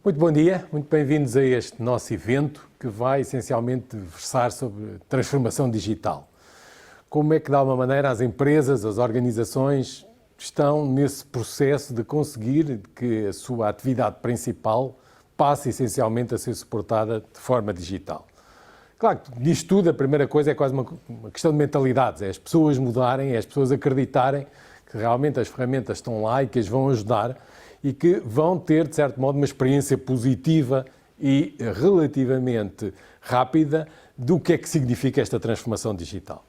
Muito bom dia, muito bem-vindos a este nosso evento que vai essencialmente versar sobre transformação digital. Como é que, de alguma maneira, as empresas, as organizações estão nesse processo de conseguir que a sua atividade principal passe essencialmente a ser suportada de forma digital. Claro que nisto tudo a primeira coisa é quase uma questão de mentalidades, é as pessoas mudarem, é as pessoas acreditarem que realmente as ferramentas estão lá e que as vão ajudar e que vão ter, de certo modo, uma experiência positiva e relativamente rápida do que é que significa esta transformação digital.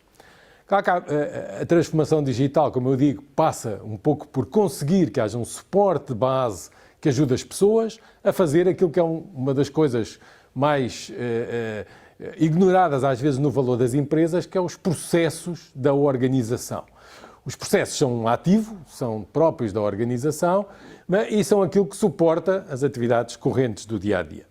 Claro que a transformação digital, como eu digo, passa um pouco por conseguir que haja um suporte de base que ajude as pessoas a fazer aquilo que é uma das coisas mais ignoradas às vezes no valor das empresas, que é os processos da organização. Os processos são um ativo, são próprios da organização e são aquilo que suporta as atividades correntes do dia-a-dia.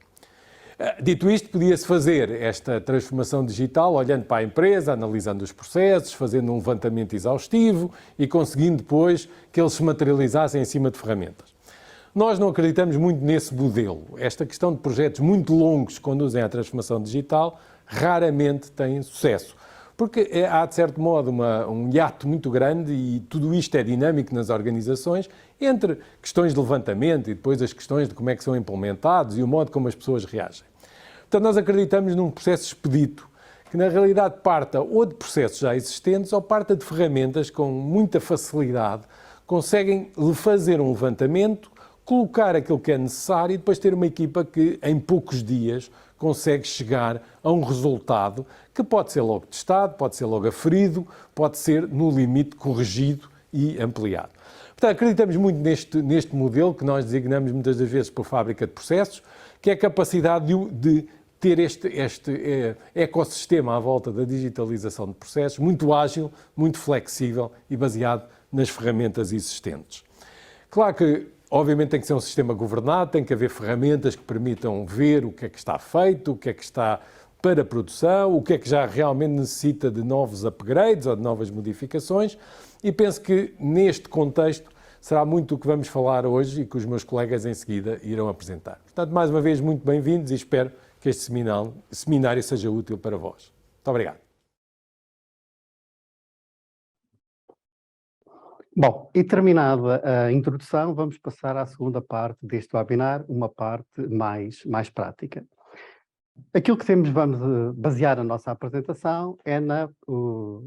Dito isto, podia-se fazer esta transformação digital olhando para a empresa, analisando os processos, fazendo um levantamento exaustivo e conseguindo depois que eles se materializassem em cima de ferramentas. Nós não acreditamos muito nesse modelo. Esta questão de projetos muito longos que conduzem à transformação digital raramente têm sucesso. Porque há, de certo modo, um hiato muito grande e tudo isto é dinâmico nas organizações entre questões de levantamento e depois as questões de como é que são implementados e o modo como as pessoas reagem. Portanto, nós acreditamos num processo expedito, que na realidade parta ou de processos já existentes ou parta de ferramentas com muita facilidade, conseguem fazer um levantamento, colocar aquilo que é necessário e depois ter uma equipa que em poucos dias consegue chegar a um resultado que pode ser logo testado, pode ser logo aferido, pode ser, no limite, corrigido e ampliado. Portanto, acreditamos muito neste modelo, que nós designamos muitas das vezes por fábrica de processos, que é a capacidade de ter este ecossistema à volta da digitalização de processos, muito ágil, muito flexível e baseado nas ferramentas existentes. Claro que obviamente tem que ser um sistema governado, tem que haver ferramentas que permitam ver o que é que está feito, o que é que está para produção, o que é que já realmente necessita de novos upgrades ou de novas modificações e penso que neste contexto será muito o que vamos falar hoje e que os meus colegas em seguida irão apresentar. Portanto, mais uma vez, muito bem-vindos e espero que este seminário seja útil para vós. Muito obrigado. Bom, e terminada a introdução, vamos passar à segunda parte deste webinar, uma parte mais prática. Aquilo que vamos basear a nossa apresentação é na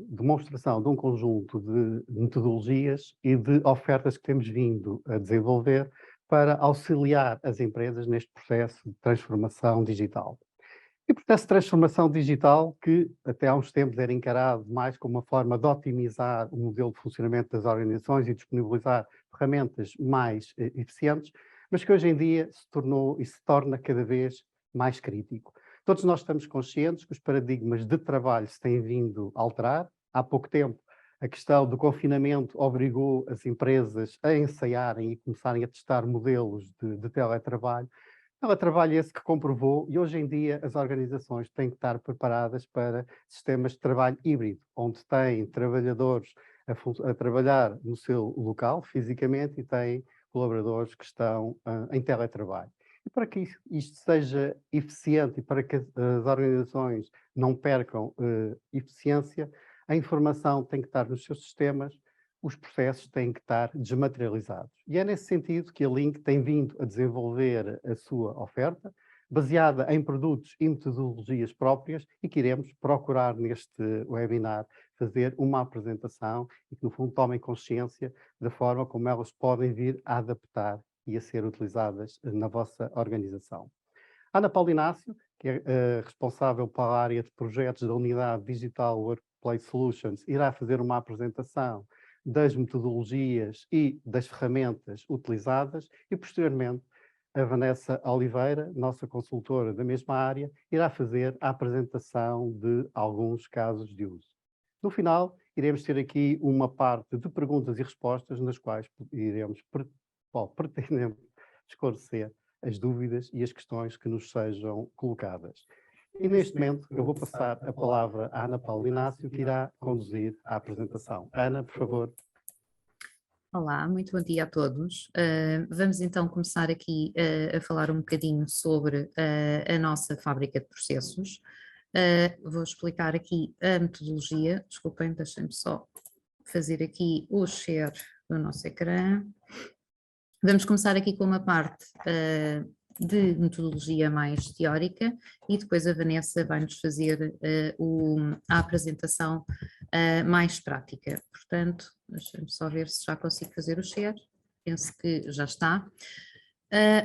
demonstração de um conjunto de metodologias e de ofertas que temos vindo a desenvolver para auxiliar as empresas neste processo de transformação digital. E processo de transformação digital que até há uns tempos era encarado mais como uma forma de otimizar o modelo de funcionamento das organizações e disponibilizar ferramentas mais eficientes, mas que hoje em dia se tornou e se torna cada vez mais crítico. Todos nós estamos conscientes que os paradigmas de trabalho se têm vindo a alterar. Há pouco tempo a questão do confinamento obrigou as empresas a ensaiarem e começarem a testar modelos de teletrabalho. Teletrabalho esse que comprovou e hoje em dia as organizações têm que estar preparadas para sistemas de trabalho híbrido, onde têm trabalhadores a trabalhar no seu local, fisicamente, e têm colaboradores que estão em teletrabalho. E para que isto seja eficiente e para que as organizações não percam eficiência, a informação tem que estar nos seus sistemas, os processos têm que estar desmaterializados. E é nesse sentido que a Link tem vindo a desenvolver a sua oferta, baseada em produtos e metodologias próprias, e que iremos procurar neste webinar fazer uma apresentação e que, no fundo, tomem consciência da forma como elas podem vir a adaptar e a ser utilizadas na vossa organização. A Ana Paula Inácio, que é responsável pela área de projetos da unidade Digital Workplace Solutions, irá fazer uma apresentação das metodologias e das ferramentas utilizadas e, posteriormente, a Vanessa Oliveira, nossa consultora da mesma área, irá fazer a apresentação de alguns casos de uso. No final, iremos ter aqui uma parte de perguntas e respostas nas quais iremos pretendemos esclarecer as dúvidas e as questões que nos sejam colocadas. E neste momento eu vou passar a palavra à Ana Paula Inácio, que irá conduzir a apresentação. Ana, por favor. Olá, muito bom dia a todos. Vamos então começar aqui a falar um bocadinho sobre a nossa fábrica de processos. Vou explicar aqui a metodologia. Desculpem, deixem-me só fazer aqui o share do nosso ecrã. Vamos começar aqui com uma parte de metodologia mais teórica e depois a Vanessa vai-nos fazer a apresentação mais prática. Portanto, deixa-me só ver se já consigo fazer o share. Penso que já está.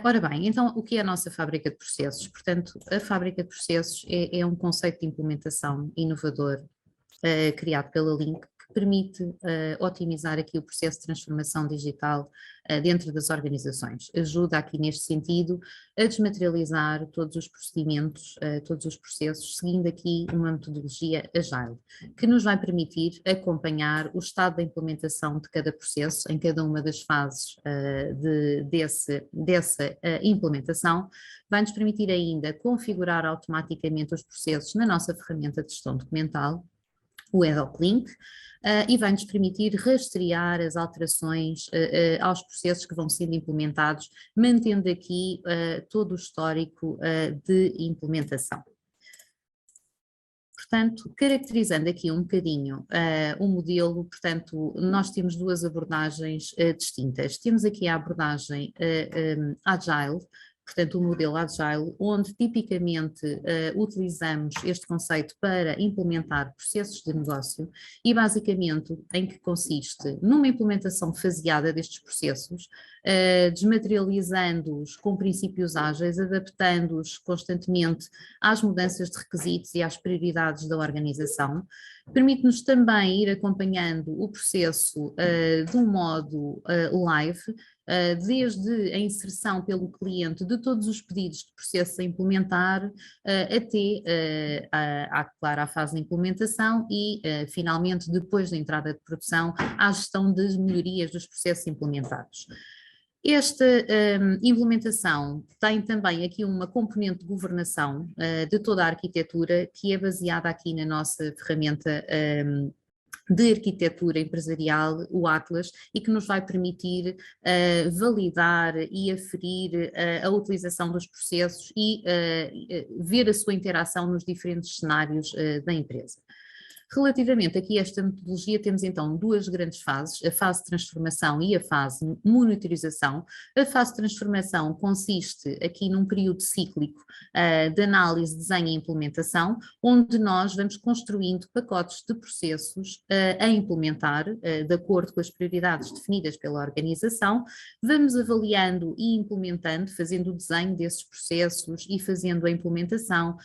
Ora bem, então o que é a nossa fábrica de processos? Portanto, a fábrica de processos é um conceito de implementação inovador criado pela Link, que permite otimizar aqui o processo de transformação digital dentro das organizações. Ajuda aqui neste sentido a desmaterializar todos os procedimentos, todos os processos, seguindo aqui uma metodologia Agile, que nos vai permitir acompanhar o estado da implementação de cada processo, em cada uma das fases dessa implementação, vai-nos permitir ainda configurar automaticamente os processos na nossa ferramenta de gestão documental, o EdocLink, e vai-nos permitir rastrear as alterações aos processos que vão sendo implementados, mantendo aqui todo o histórico de implementação. Portanto, caracterizando aqui um bocadinho o modelo, portanto, nós temos duas abordagens distintas. Temos aqui a abordagem Agile, portanto, o modelo Agile, onde tipicamente utilizamos este conceito para implementar processos de negócio e basicamente em que consiste numa implementação faseada destes processos, desmaterializando-os com princípios ágeis, adaptando-os constantemente às mudanças de requisitos e às prioridades da organização. Permite-nos também ir acompanhando o processo de um modo live, desde a inserção pelo cliente de todos os pedidos de processo a implementar até claro, à fase de implementação e finalmente depois da entrada de produção à gestão das melhorias dos processos implementados. Esta implementação tem também aqui uma componente de governação de toda a arquitetura que é baseada aqui na nossa ferramenta de arquitetura empresarial, o Atlas, e que nos vai permitir validar e aferir a utilização dos processos e ver a sua interação nos diferentes cenários da empresa. Relativamente aqui a esta metodologia, temos então duas grandes fases, a fase de transformação e a fase de monitorização. A fase de transformação consiste aqui num período cíclico de análise, desenho e implementação, onde nós vamos construindo pacotes de processos a implementar, de acordo com as prioridades definidas pela organização, vamos avaliando e implementando, fazendo o desenho desses processos e fazendo a implementação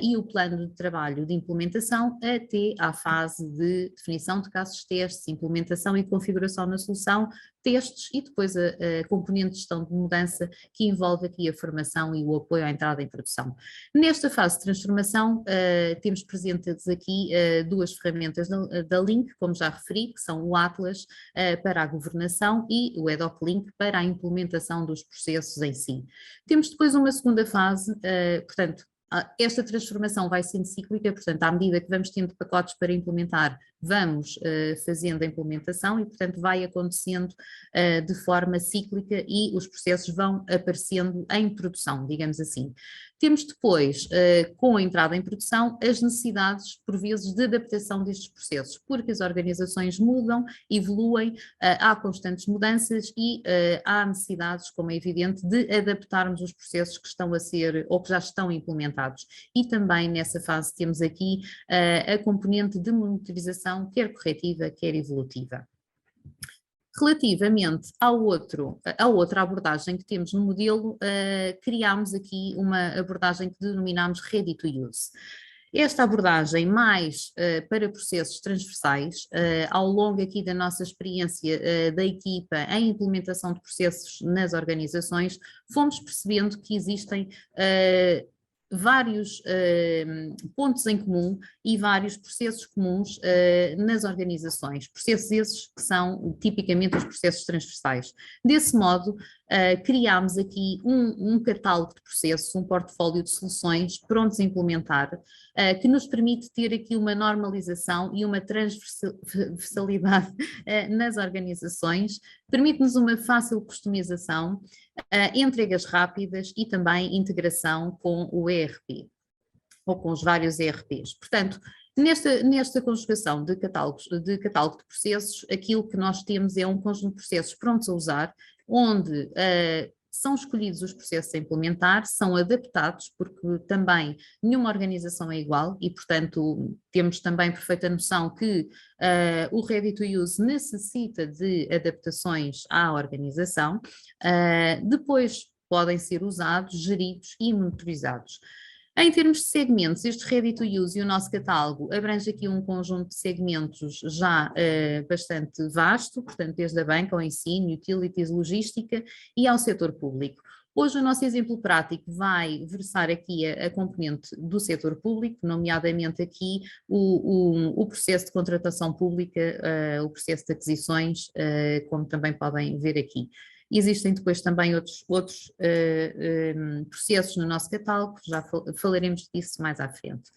e o plano de trabalho de implementação até à fase de definição de casos de testes, implementação e configuração na solução, testes e depois a componente de gestão de mudança que envolve aqui a formação e o apoio à entrada em produção. Nesta fase de transformação temos presentes aqui duas ferramentas da Link, como já referi, que são o Atlas para a governação e o EdocLink para a implementação dos processos em si. Temos depois uma segunda fase, portanto, esta transformação vai sendo cíclica, portanto, à medida que vamos tendo pacotes para implementar, vamos fazendo a implementação e, portanto, vai acontecendo de forma cíclica e os processos vão aparecendo em produção, digamos assim. Temos depois, com a entrada em produção, as necessidades, por vezes, de adaptação destes processos, porque as organizações mudam, evoluem, há constantes mudanças e há necessidades, como é evidente, de adaptarmos os processos que estão a ser ou que já estão implementados. E também nessa fase temos aqui a componente de monitorização avaliação, quer corretiva, quer evolutiva. Relativamente à outra abordagem que temos no modelo, criámos aqui uma abordagem que denominamos Ready to Use. Esta abordagem mais para processos transversais, ao longo aqui da nossa experiência da equipa em implementação de processos nas organizações, fomos percebendo que existem vários pontos em comum e vários processos comuns nas organizações, processos esses que são tipicamente os processos transversais. Desse modo, criámos aqui um catálogo de processos, um portfólio de soluções prontos a implementar, que nos permite ter aqui uma normalização e uma transversalidade nas organizações, permite-nos uma fácil customização, entregas rápidas e também integração com o ERP, ou com os vários ERPs. Portanto, nesta conjugação de catálogo de processos, aquilo que nós temos é um conjunto de processos prontos a usar, onde são escolhidos os processos a implementar, são adaptados, porque também nenhuma organização é igual e, portanto, temos também perfeita noção que o Ready to Use necessita de adaptações à organização, depois podem ser usados, geridos e monitorizados. Em termos de segmentos, este Ready to Use e o nosso catálogo abrange aqui um conjunto de segmentos já bastante vasto, portanto desde a banca ao ensino, utilities, logística e ao setor público. Hoje o nosso exemplo prático vai versar aqui a componente do setor público, nomeadamente aqui o processo de contratação pública, o processo de aquisições, como também podem ver aqui. Existem depois também outros processos no nosso catálogo, já falaremos disso mais à frente.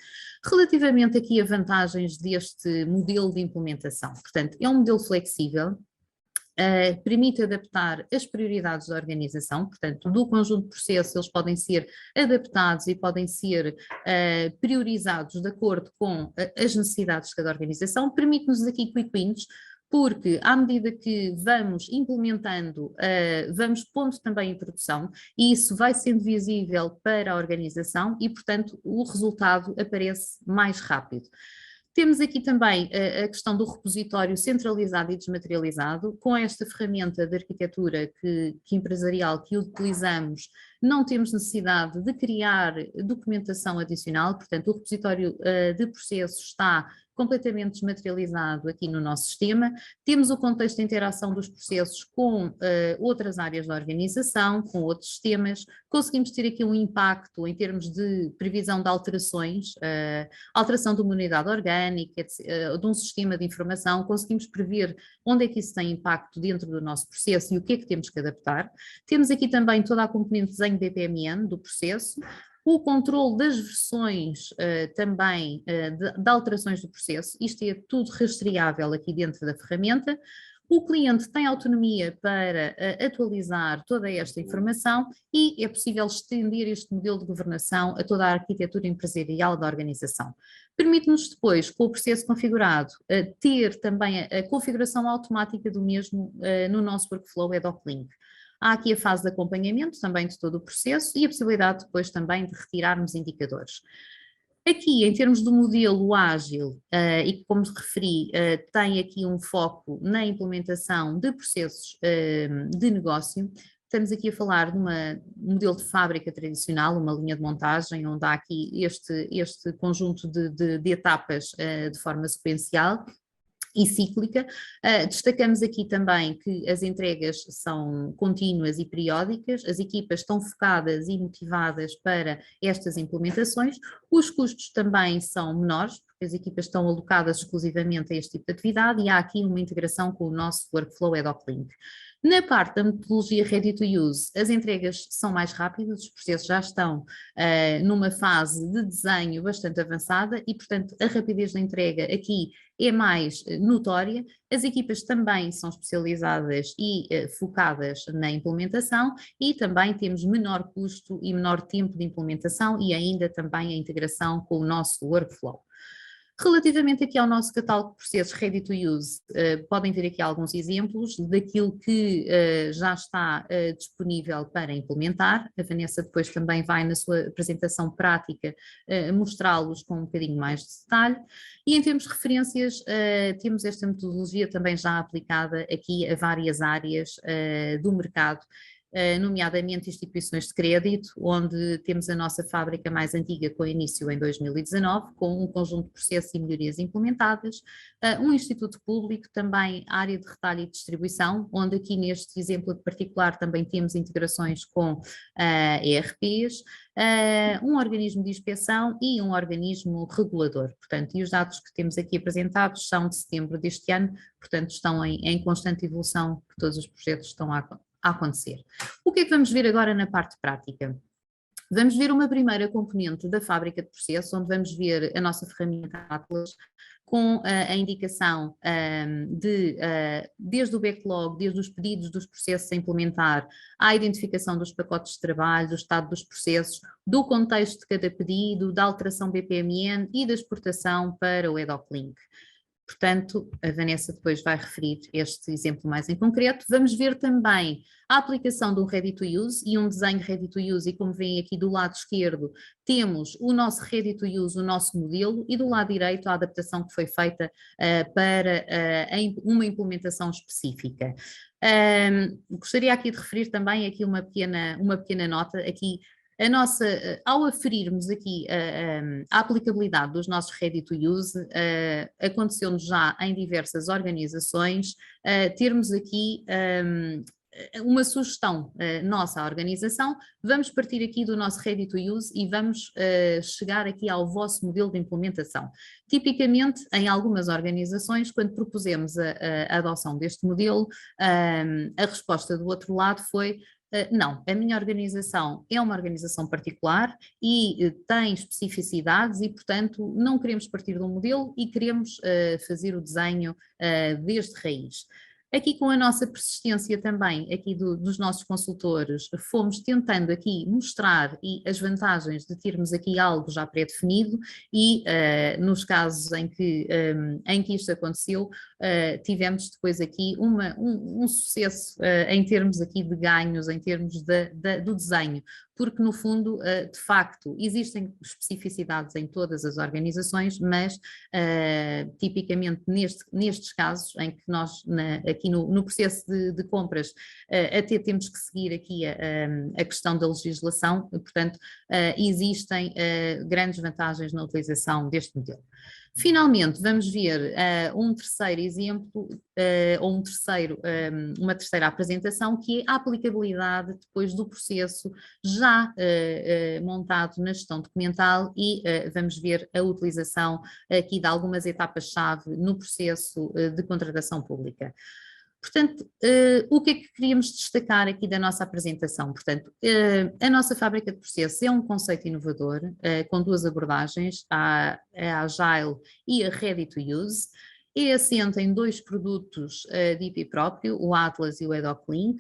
Relativamente aqui a vantagens deste modelo de implementação, portanto, é um modelo flexível, permite adaptar as prioridades da organização, portanto, do conjunto de processos eles podem ser adaptados e podem ser priorizados de acordo com as necessidades de cada organização, permite-nos aqui quick wins, porque à medida que vamos implementando, vamos pondo também em produção e isso vai sendo visível para a organização e, portanto, o resultado aparece mais rápido. Temos aqui também a questão do repositório centralizado e desmaterializado. Com esta ferramenta de arquitetura empresarial que utilizamos, não temos necessidade de criar documentação adicional, portanto o repositório de processos está completamente desmaterializado aqui no nosso sistema. Temos o contexto de interação dos processos com outras áreas da organização, com outros sistemas. Conseguimos ter aqui um impacto em termos de previsão de alterações, alteração de uma unidade orgânica, de um sistema de informação. Conseguimos prever onde é que isso tem impacto dentro do nosso processo e o que é que temos que adaptar. Temos aqui também toda a componente de desenho BPMN do processo, o controle das versões também de alterações do processo, isto é tudo rastreável aqui dentro da ferramenta. O cliente tem autonomia para atualizar toda esta informação e é possível estender este modelo de governação a toda a arquitetura empresarial da organização. Permite-nos depois, com o processo configurado, ter também a configuração automática do mesmo no nosso workflow EDOC-Link. Há aqui a fase de acompanhamento também de todo o processo e a possibilidade depois também de retirarmos indicadores. Aqui, em termos do modelo ágil, e como referi, tem aqui um foco na implementação de processos de negócio. Estamos aqui a falar de um modelo de fábrica tradicional, uma linha de montagem, onde há aqui este conjunto de etapas de forma sequencial e cíclica. Destacamos aqui também que as entregas são contínuas e periódicas, as equipas estão focadas e motivadas para estas implementações, os custos também são menores, porque as equipas estão alocadas exclusivamente a este tipo de atividade e há aqui uma integração com o nosso workflow EDOC-Link. Na parte da metodologia Ready to Use, as entregas são mais rápidas, os processos já estão numa fase de desenho bastante avançada e, portanto, a rapidez da entrega aqui é mais notória. As equipas também são especializadas e focadas na implementação e também temos menor custo e menor tempo de implementação e ainda também a integração com o nosso workflow. Relativamente aqui ao nosso catálogo de processos ready to use, podem ver aqui alguns exemplos daquilo que já está disponível para implementar. A Vanessa depois também vai na sua apresentação prática mostrá-los com um bocadinho mais de detalhe. E em termos de referências, temos esta metodologia também já aplicada aqui a várias áreas do mercado, nomeadamente instituições de crédito, onde temos a nossa fábrica mais antiga com início em 2019, com um conjunto de processos e melhorias implementadas, um instituto público, também área de retalho e distribuição, onde aqui neste exemplo de particular também temos integrações com ERPs, um organismo de inspeção e um organismo regulador. Portanto, e os dados que temos aqui apresentados são de setembro deste ano, portanto estão em constante evolução, que todos os projetos estão a acontecer. O que é que vamos ver agora na parte prática? Vamos ver uma primeira componente da fábrica de processos, onde vamos ver a nossa ferramenta Atlas, com a indicação desde o backlog, desde os pedidos dos processos a implementar, à identificação dos pacotes de trabalho, do estado dos processos, do contexto de cada pedido, da alteração BPMN e da exportação para o EDOC-Link. Portanto, a Vanessa depois vai referir este exemplo mais em concreto. Vamos ver também a aplicação de um Ready to Use e um desenho Ready to Use, e como veem aqui do lado esquerdo, temos o nosso Ready to Use, o nosso modelo, e do lado direito a adaptação que foi feita para uma implementação específica. Gostaria aqui de referir também aqui uma pequena nota, aqui ao aferirmos aqui a aplicabilidade dos nossos Ready to Use, aconteceu-nos já em diversas organizações termos aqui uma sugestão nossa à organização. Vamos partir aqui do nosso Ready to Use e vamos chegar aqui ao vosso modelo de implementação. Tipicamente, em algumas organizações, quando propusemos a adoção deste modelo, a resposta do outro lado foi: não, a minha organização é uma organização particular e tem especificidades e, portanto, não queremos partir de um modelo e queremos fazer o desenho desde raiz. Aqui com a nossa persistência também, aqui dos nossos consultores, fomos tentando aqui mostrar as vantagens de termos aqui algo já pré-definido e nos casos em que isto aconteceu, tivemos depois aqui um sucesso em termos aqui de ganhos, em termos do desenho, porque no fundo, de facto, existem especificidades em todas as organizações, mas tipicamente nestes casos em que nós aqui no processo de compras até temos que seguir aqui a questão da legislação, portanto existem grandes vantagens na utilização deste modelo. Finalmente, vamos ver um terceiro exemplo, ou uma terceira apresentação, que é a aplicabilidade depois do processo já montado na gestão documental e vamos ver a utilização aqui de algumas etapas-chave no processo de contratação pública. Portanto, o que é que queríamos destacar aqui da nossa apresentação? Portanto, a nossa fábrica de processos é um conceito inovador, com duas abordagens, a Agile e a Ready to Use. É assente em dois produtos de IP próprio, o Atlas e o EDOC-Link,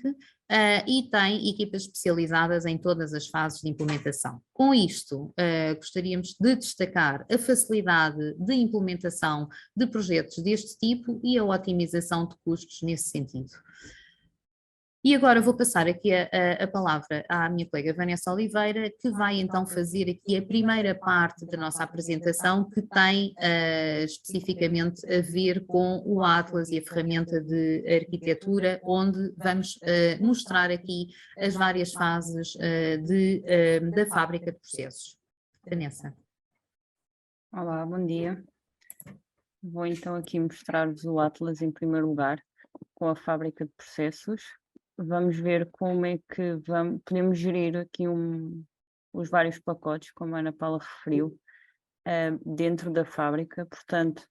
e tem equipas especializadas em todas as fases de implementação. Com isto, gostaríamos de destacar a facilidade de implementação de projetos deste tipo e a otimização de custos nesse sentido. E agora vou passar aqui a palavra à minha colega Vanessa Oliveira, que vai então fazer aqui a primeira parte da nossa apresentação, que tem especificamente a ver com o Atlas e a ferramenta de arquitetura, onde vamos mostrar aqui as várias fases da fábrica de processos. Vanessa. Olá, bom dia. Vou então aqui mostrar-vos o Atlas em primeiro lugar, com a fábrica de processos. Vamos ver como é que podemos gerir aqui os vários pacotes, como a Ana Paula referiu, dentro da fábrica. Portanto,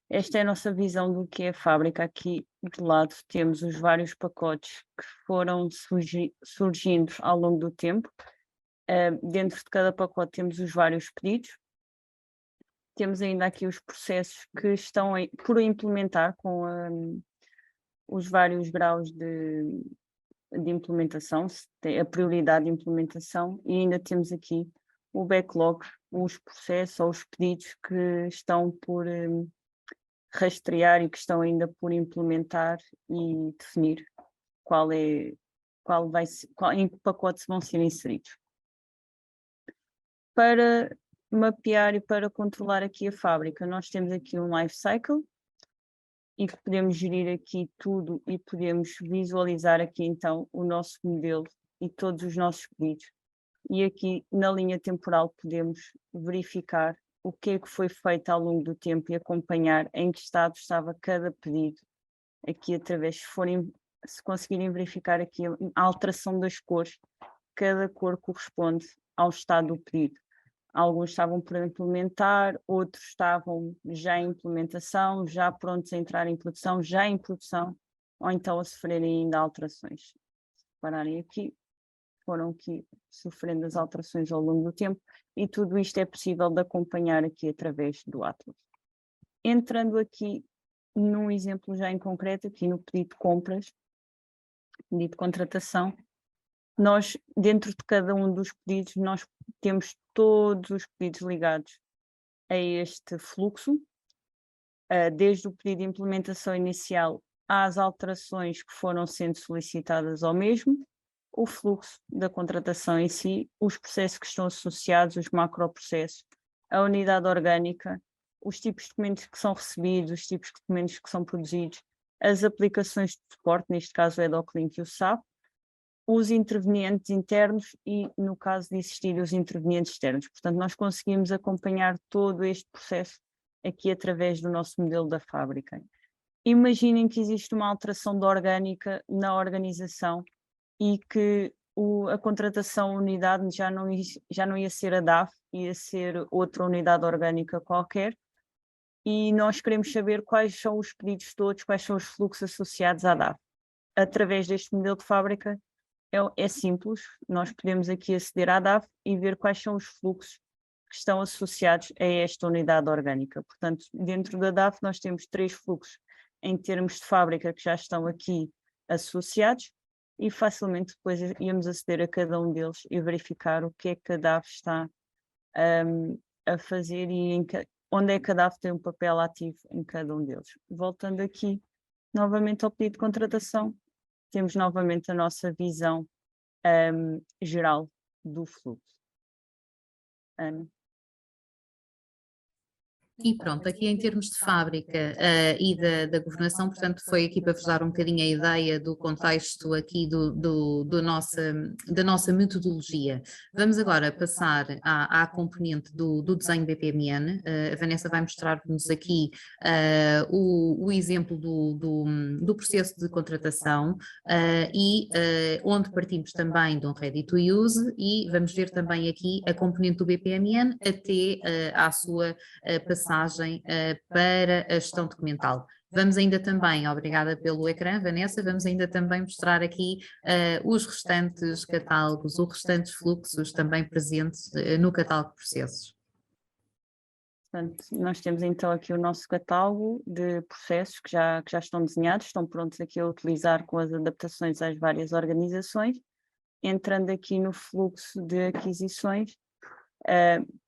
esta é a nossa visão do que é a fábrica. Aqui de lado temos os vários pacotes que foram surgindo ao longo do tempo. Dentro de cada pacote temos os vários pedidos. Temos ainda aqui os processos que estão por implementar com os vários graus de implementação, a prioridade de implementação, e ainda temos aqui o backlog, os processos ou os pedidos que estão por rastrear e que estão ainda por implementar e definir em que pacotes vão ser inseridos. Para mapear e para controlar aqui a fábrica, nós temos aqui um life cycle e que podemos gerir aqui tudo e podemos visualizar aqui então o nosso modelo e todos os nossos pedidos. E aqui na linha temporal podemos verificar o que é que foi feito ao longo do tempo e acompanhar em que estado estava cada pedido. Aqui através, se conseguirem verificar aqui a alteração das cores, cada cor corresponde ao estado do pedido. Alguns estavam por implementar, outros estavam já em implementação, já prontos a entrar em produção, já em produção, ou então a sofrerem ainda alterações. Se repararem aqui, foram aqui sofrendo as alterações ao longo do tempo, e tudo isto é possível de acompanhar aqui através do Atlas. Entrando aqui num exemplo já em concreto, aqui no pedido de compras, pedido de contratação, nós, dentro de cada um dos pedidos, nós temos todos os pedidos ligados a este fluxo, desde o pedido de implementação inicial às alterações que foram sendo solicitadas ao mesmo, o fluxo da contratação em si, os processos que estão associados, os macroprocessos, a unidade orgânica, os tipos de documentos que são recebidos, os tipos de documentos que são produzidos, as aplicações de suporte, neste caso o EDOClink e o SAP, os intervenientes internos e, no caso de existir, os intervenientes externos. Portanto, nós conseguimos acompanhar todo este processo aqui através do nosso modelo da fábrica. Imaginem que existe uma alteração de orgânica na organização e que a contratação unidade já não ia ser a DAF, ia ser outra unidade orgânica qualquer, e nós queremos saber quais são os pedidos todos, quais são os fluxos associados à DAF. Através deste modelo de fábrica é simples, nós podemos aqui aceder à DAF e ver quais são os fluxos que estão associados a esta unidade orgânica. Portanto, dentro da DAF nós temos 3 fluxos em termos de fábrica que já estão aqui associados, e facilmente depois íamos aceder a cada um deles e verificar o que é que a DAF está a fazer e onde é que a DAF tem um papel ativo em cada um deles. Voltando aqui novamente ao pedido de contratação, temos novamente a nossa visão geral do fluxo. Ana. E pronto, aqui em termos de fábrica e da governação, portanto, foi aqui para vos dar um bocadinho a ideia do contexto aqui da nossa metodologia. Vamos agora passar à componente do desenho BPMN. A Vanessa vai mostrar-nos aqui o exemplo do processo de contratação e onde partimos também de um Ready to Use, e vamos ver também aqui a componente do BPMN até à sua passagem para a gestão documental. Vamos ainda também, obrigada pelo ecrã, Vanessa, vamos ainda também mostrar aqui os restantes catálogos, os restantes fluxos também presentes no catálogo de processos. Portanto, nós temos então aqui o nosso catálogo de processos que já estão desenhados, estão prontos aqui a utilizar com as adaptações às várias organizações. Entrando aqui no fluxo de aquisições,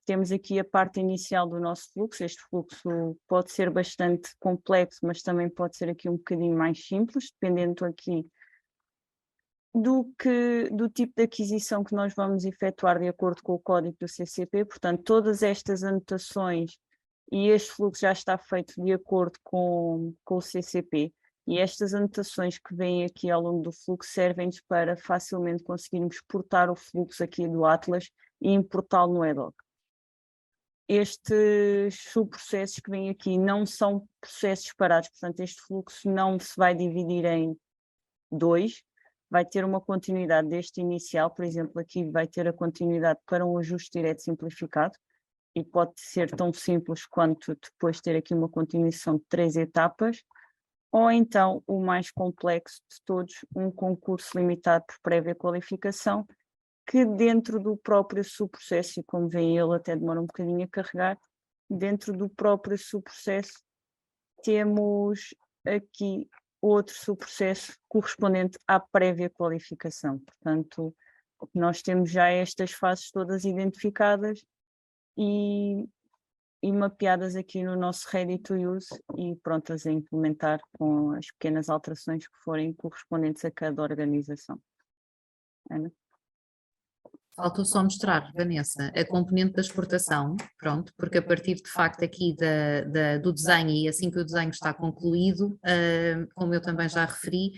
temos aqui a parte inicial do nosso fluxo. Este fluxo pode ser bastante complexo, mas também pode ser aqui um bocadinho mais simples, dependendo aqui do tipo de aquisição que nós vamos efetuar de acordo com o código do CCP. Portanto, todas estas anotações e este fluxo já está feito de acordo com o CCP, e estas anotações que vêm aqui ao longo do fluxo servem-nos para facilmente conseguirmos exportar o fluxo aqui do Atlas e importá-lo no EDOC. Estes subprocessos que vêm aqui não são processos separados, portanto este fluxo não se vai dividir em 2, vai ter uma continuidade deste inicial. Por exemplo, aqui vai ter a continuidade para um ajuste direto simplificado, e pode ser tão simples quanto depois ter aqui uma continuação de 3 etapas, ou então o mais complexo de todos, um concurso limitado por prévia qualificação, que dentro do próprio subprocesso, e como veem ele até demora um bocadinho a carregar, dentro do próprio subprocesso temos aqui outro subprocesso correspondente à prévia qualificação. Portanto, nós temos já estas fases todas identificadas e mapeadas aqui no nosso Ready to Use e prontas a implementar com as pequenas alterações que forem correspondentes a cada organização. Ana? Faltou só mostrar, Vanessa, a componente da exportação, pronto, porque a partir de facto aqui do desenho e assim que o desenho está concluído, como eu também já referi,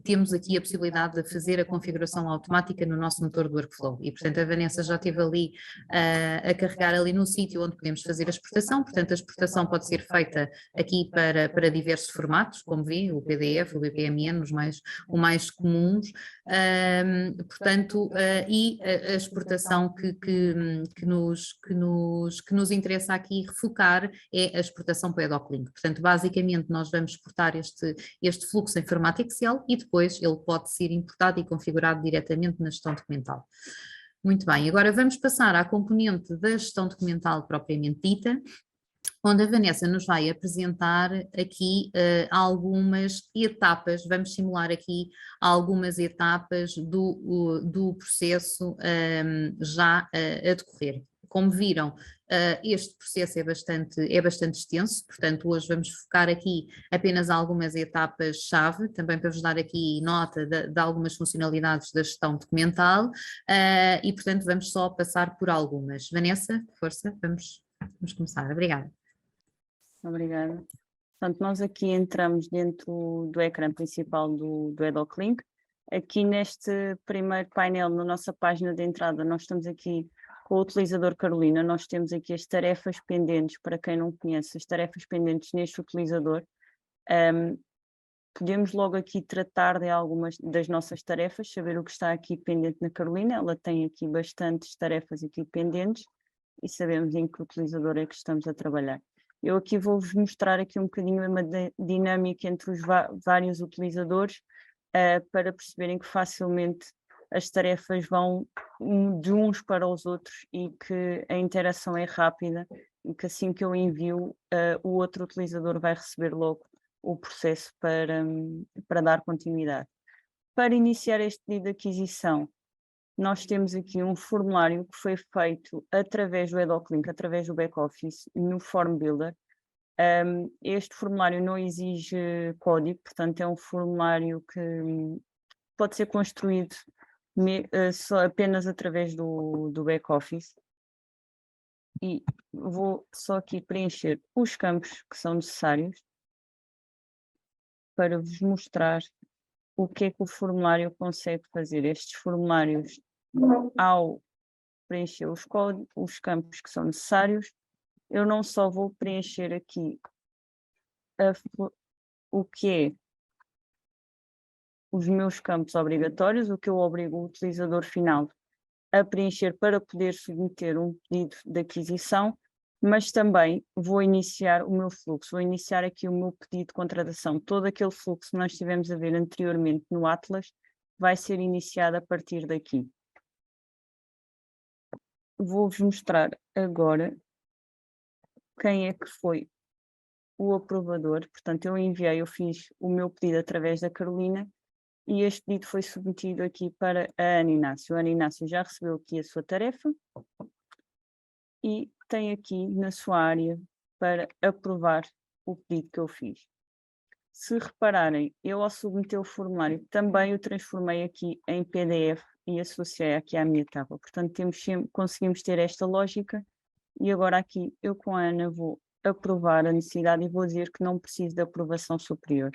temos aqui a possibilidade de fazer a configuração automática no nosso motor do workflow e portanto a Vanessa já esteve ali a carregar ali no sítio onde podemos fazer a exportação, portanto a exportação pode ser feita aqui para diversos formatos, como vê, o PDF, o BPMN, os mais comuns, portanto, e a exportação que nos interessa aqui refocar é a exportação para o EDOC-Link. Portanto, basicamente nós vamos exportar este fluxo em formato Excel e depois ele pode ser importado e configurado diretamente na gestão documental. Muito bem, agora vamos passar à componente da gestão documental propriamente dita, onde a Vanessa nos vai apresentar aqui algumas etapas, vamos simular aqui algumas etapas do processo já a decorrer. Como viram, este processo é bastante extenso, portanto hoje vamos focar aqui apenas algumas etapas-chave, também para vos dar aqui nota de algumas funcionalidades da gestão documental e portanto vamos só passar por algumas. Vanessa, força, vamos começar. Obrigada. Obrigada. Portanto, nós aqui entramos dentro do ecrã principal do EDOC-Link. Aqui neste primeiro painel, na nossa página de entrada, nós estamos aqui com o utilizador Carolina, nós temos aqui as tarefas pendentes, para quem não conhece, as tarefas pendentes neste utilizador. Podemos logo aqui tratar de algumas das nossas tarefas, saber o que está aqui pendente na Carolina, ela tem aqui bastantes tarefas aqui pendentes e sabemos em que utilizador é que estamos a trabalhar. Eu aqui vou-vos mostrar aqui um bocadinho uma dinâmica entre os vários utilizadores para perceberem que facilmente as tarefas vão de uns para os outros e que a interação é rápida e que assim que eu envio, o outro utilizador vai receber logo o processo para dar continuidade. Para iniciar este pedido de aquisição, nós temos aqui um formulário que foi feito através do EDOC-Link, através do back-office, no Form Builder. Este formulário não exige código, portanto é um formulário que pode ser construído só apenas através do back-office. E vou só aqui preencher os campos que são necessários para vos mostrar o que é que o formulário consegue fazer. Estes formulários, ao preencher os campos que são necessários, eu não só vou preencher aqui o que é os meus campos obrigatórios, o que eu obrigo o utilizador final a preencher para poder submeter um pedido de aquisição, mas também vou iniciar o meu fluxo, vou iniciar aqui o meu pedido de contratação. Todo aquele fluxo que nós estivemos a ver anteriormente no Atlas vai ser iniciado a partir daqui. Vou-vos mostrar agora quem é que foi o aprovador. Portanto, eu fiz o meu pedido através da Carolina e este pedido foi submetido aqui para a Ana Inácio. A Ana Inácio já recebeu aqui a sua tarefa e tem aqui na sua área para aprovar o pedido que eu fiz. Se repararem, eu ao submeter o formulário também o transformei aqui em PDF e associei aqui à minha tábua. Portanto, conseguimos ter esta lógica e agora aqui eu com a Ana vou aprovar a necessidade e vou dizer que não preciso de aprovação superior.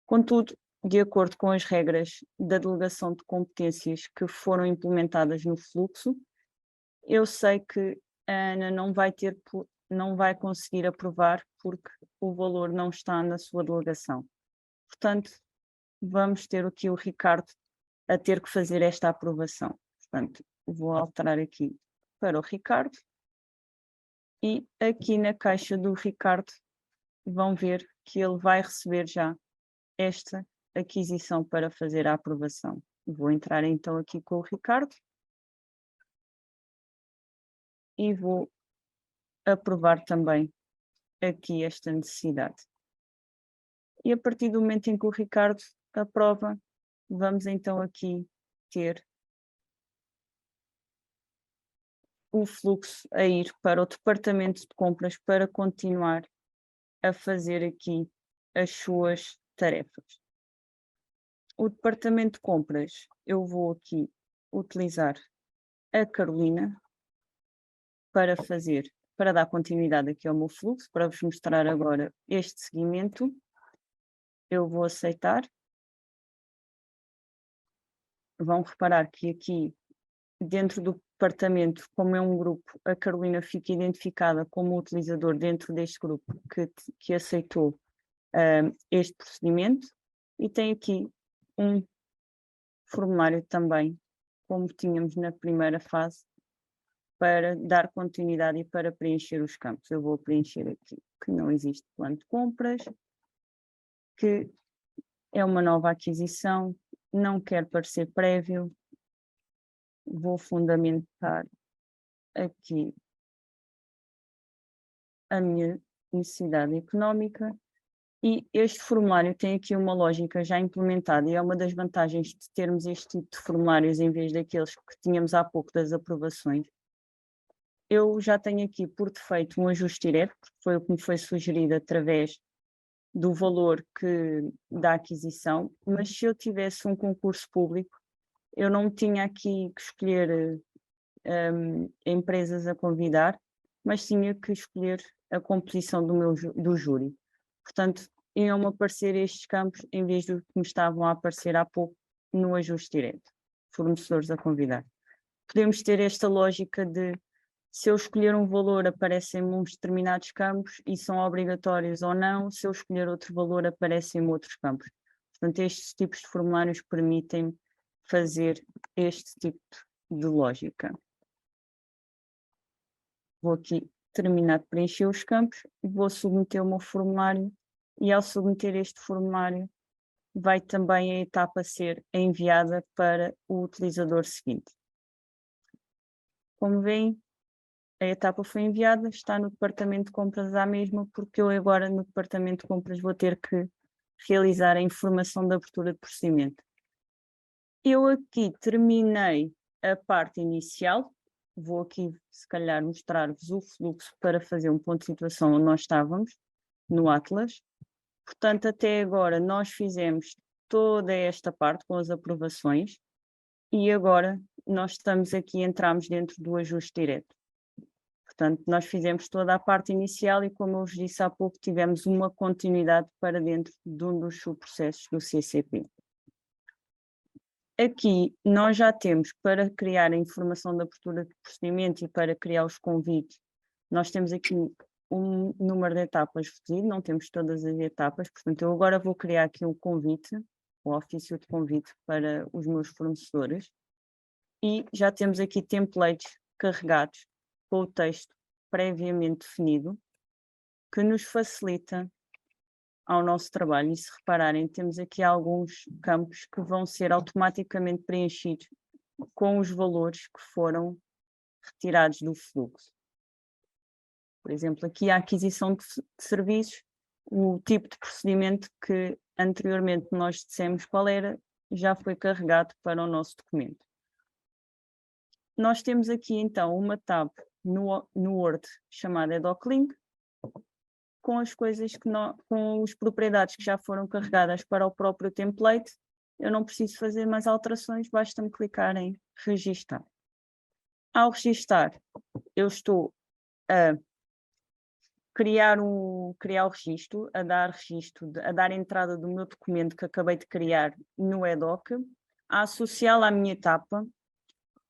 Contudo, de acordo com as regras da delegação de competências que foram implementadas no fluxo, eu sei que a Ana não vai conseguir aprovar porque o valor não está na sua delegação. Portanto, vamos ter aqui o Ricardo a ter que fazer esta aprovação. Portanto, vou alterar aqui para o Ricardo e aqui na caixa do Ricardo vão ver que ele vai receber já esta aquisição para fazer a aprovação. Vou entrar então aqui com o Ricardo e vou aprovar também aqui esta necessidade. E a partir do momento em que o Ricardo aprova, vamos então aqui ter o fluxo a ir para o departamento de compras para continuar a fazer aqui as suas tarefas. O departamento de compras, eu vou aqui utilizar a Carolina para dar continuidade aqui ao meu fluxo, para vos mostrar agora este seguimento. Eu vou aceitar. Vão reparar que aqui, dentro do departamento, como é um grupo, a Carolina fica identificada como utilizador dentro deste grupo que aceitou este procedimento, e tem aqui um formulário também, como tínhamos na primeira fase, para dar continuidade e para preencher os campos. Eu vou preencher aqui que não existe plano de compras, que é uma nova aquisição, não quer parecer prévio. Vou fundamentar aqui a minha necessidade económica, e este formulário tem aqui uma lógica já implementada, e é uma das vantagens de termos este tipo de formulários em vez daqueles que tínhamos há pouco das aprovações. Eu já tenho aqui por defeito um ajuste direto, porque foi o que me foi sugerido através do valor da aquisição, mas se eu tivesse um concurso público, eu não tinha aqui que escolher empresas a convidar, mas tinha que escolher a composição do júri. Portanto, iam-me aparecer estes campos em vez do que me estavam a aparecer há pouco no ajuste direto, fornecedores a convidar. Podemos ter esta lógica de, se eu escolher um valor, aparecem-me uns determinados campos e são obrigatórios ou não, se eu escolher outro valor, aparecem-me outros campos. Portanto, estes tipos de formulários permitem fazer este tipo de lógica. Vou aqui terminar de preencher os campos, vou submeter o meu formulário, e ao submeter este formulário, vai também a etapa ser enviada para o utilizador seguinte. Como veem, a etapa foi enviada, está no departamento de compras à mesma, porque eu agora no departamento de compras vou ter que realizar a informação de abertura de procedimento. Eu aqui terminei a parte inicial, vou aqui se calhar mostrar-vos o fluxo para fazer um ponto de situação onde nós estávamos, no Atlas. Portanto, até agora nós fizemos toda esta parte com as aprovações, e agora nós estamos aqui, entramos dentro do ajuste direto. Portanto, nós fizemos toda a parte inicial e, como eu vos disse há pouco, tivemos uma continuidade para dentro de um dos subprocessos do CCP. Aqui nós já temos, para criar a informação de abertura de procedimento e para criar os convites, nós temos aqui um número de etapas reduzido, não temos todas as etapas, portanto eu agora vou criar aqui um convite, o ofício de convite para os meus fornecedores, e já temos aqui templates carregados com o texto previamente definido, que nos facilita ao nosso trabalho. E se repararem, temos aqui alguns campos que vão ser automaticamente preenchidos com os valores que foram retirados do fluxo. Por exemplo, aqui a aquisição de serviços, o tipo de procedimento que anteriormente nós dissemos qual era, já foi carregado para o nosso documento. Nós temos aqui então uma tab no Word chamada DocLink, com as coisas com as propriedades que já foram carregadas para o próprio template. Eu não preciso fazer mais alterações, basta-me clicar em registar. Ao registar, eu estou a criar o registro, a dar entrada do meu documento que acabei de criar no EDOC, a associá-lo à minha etapa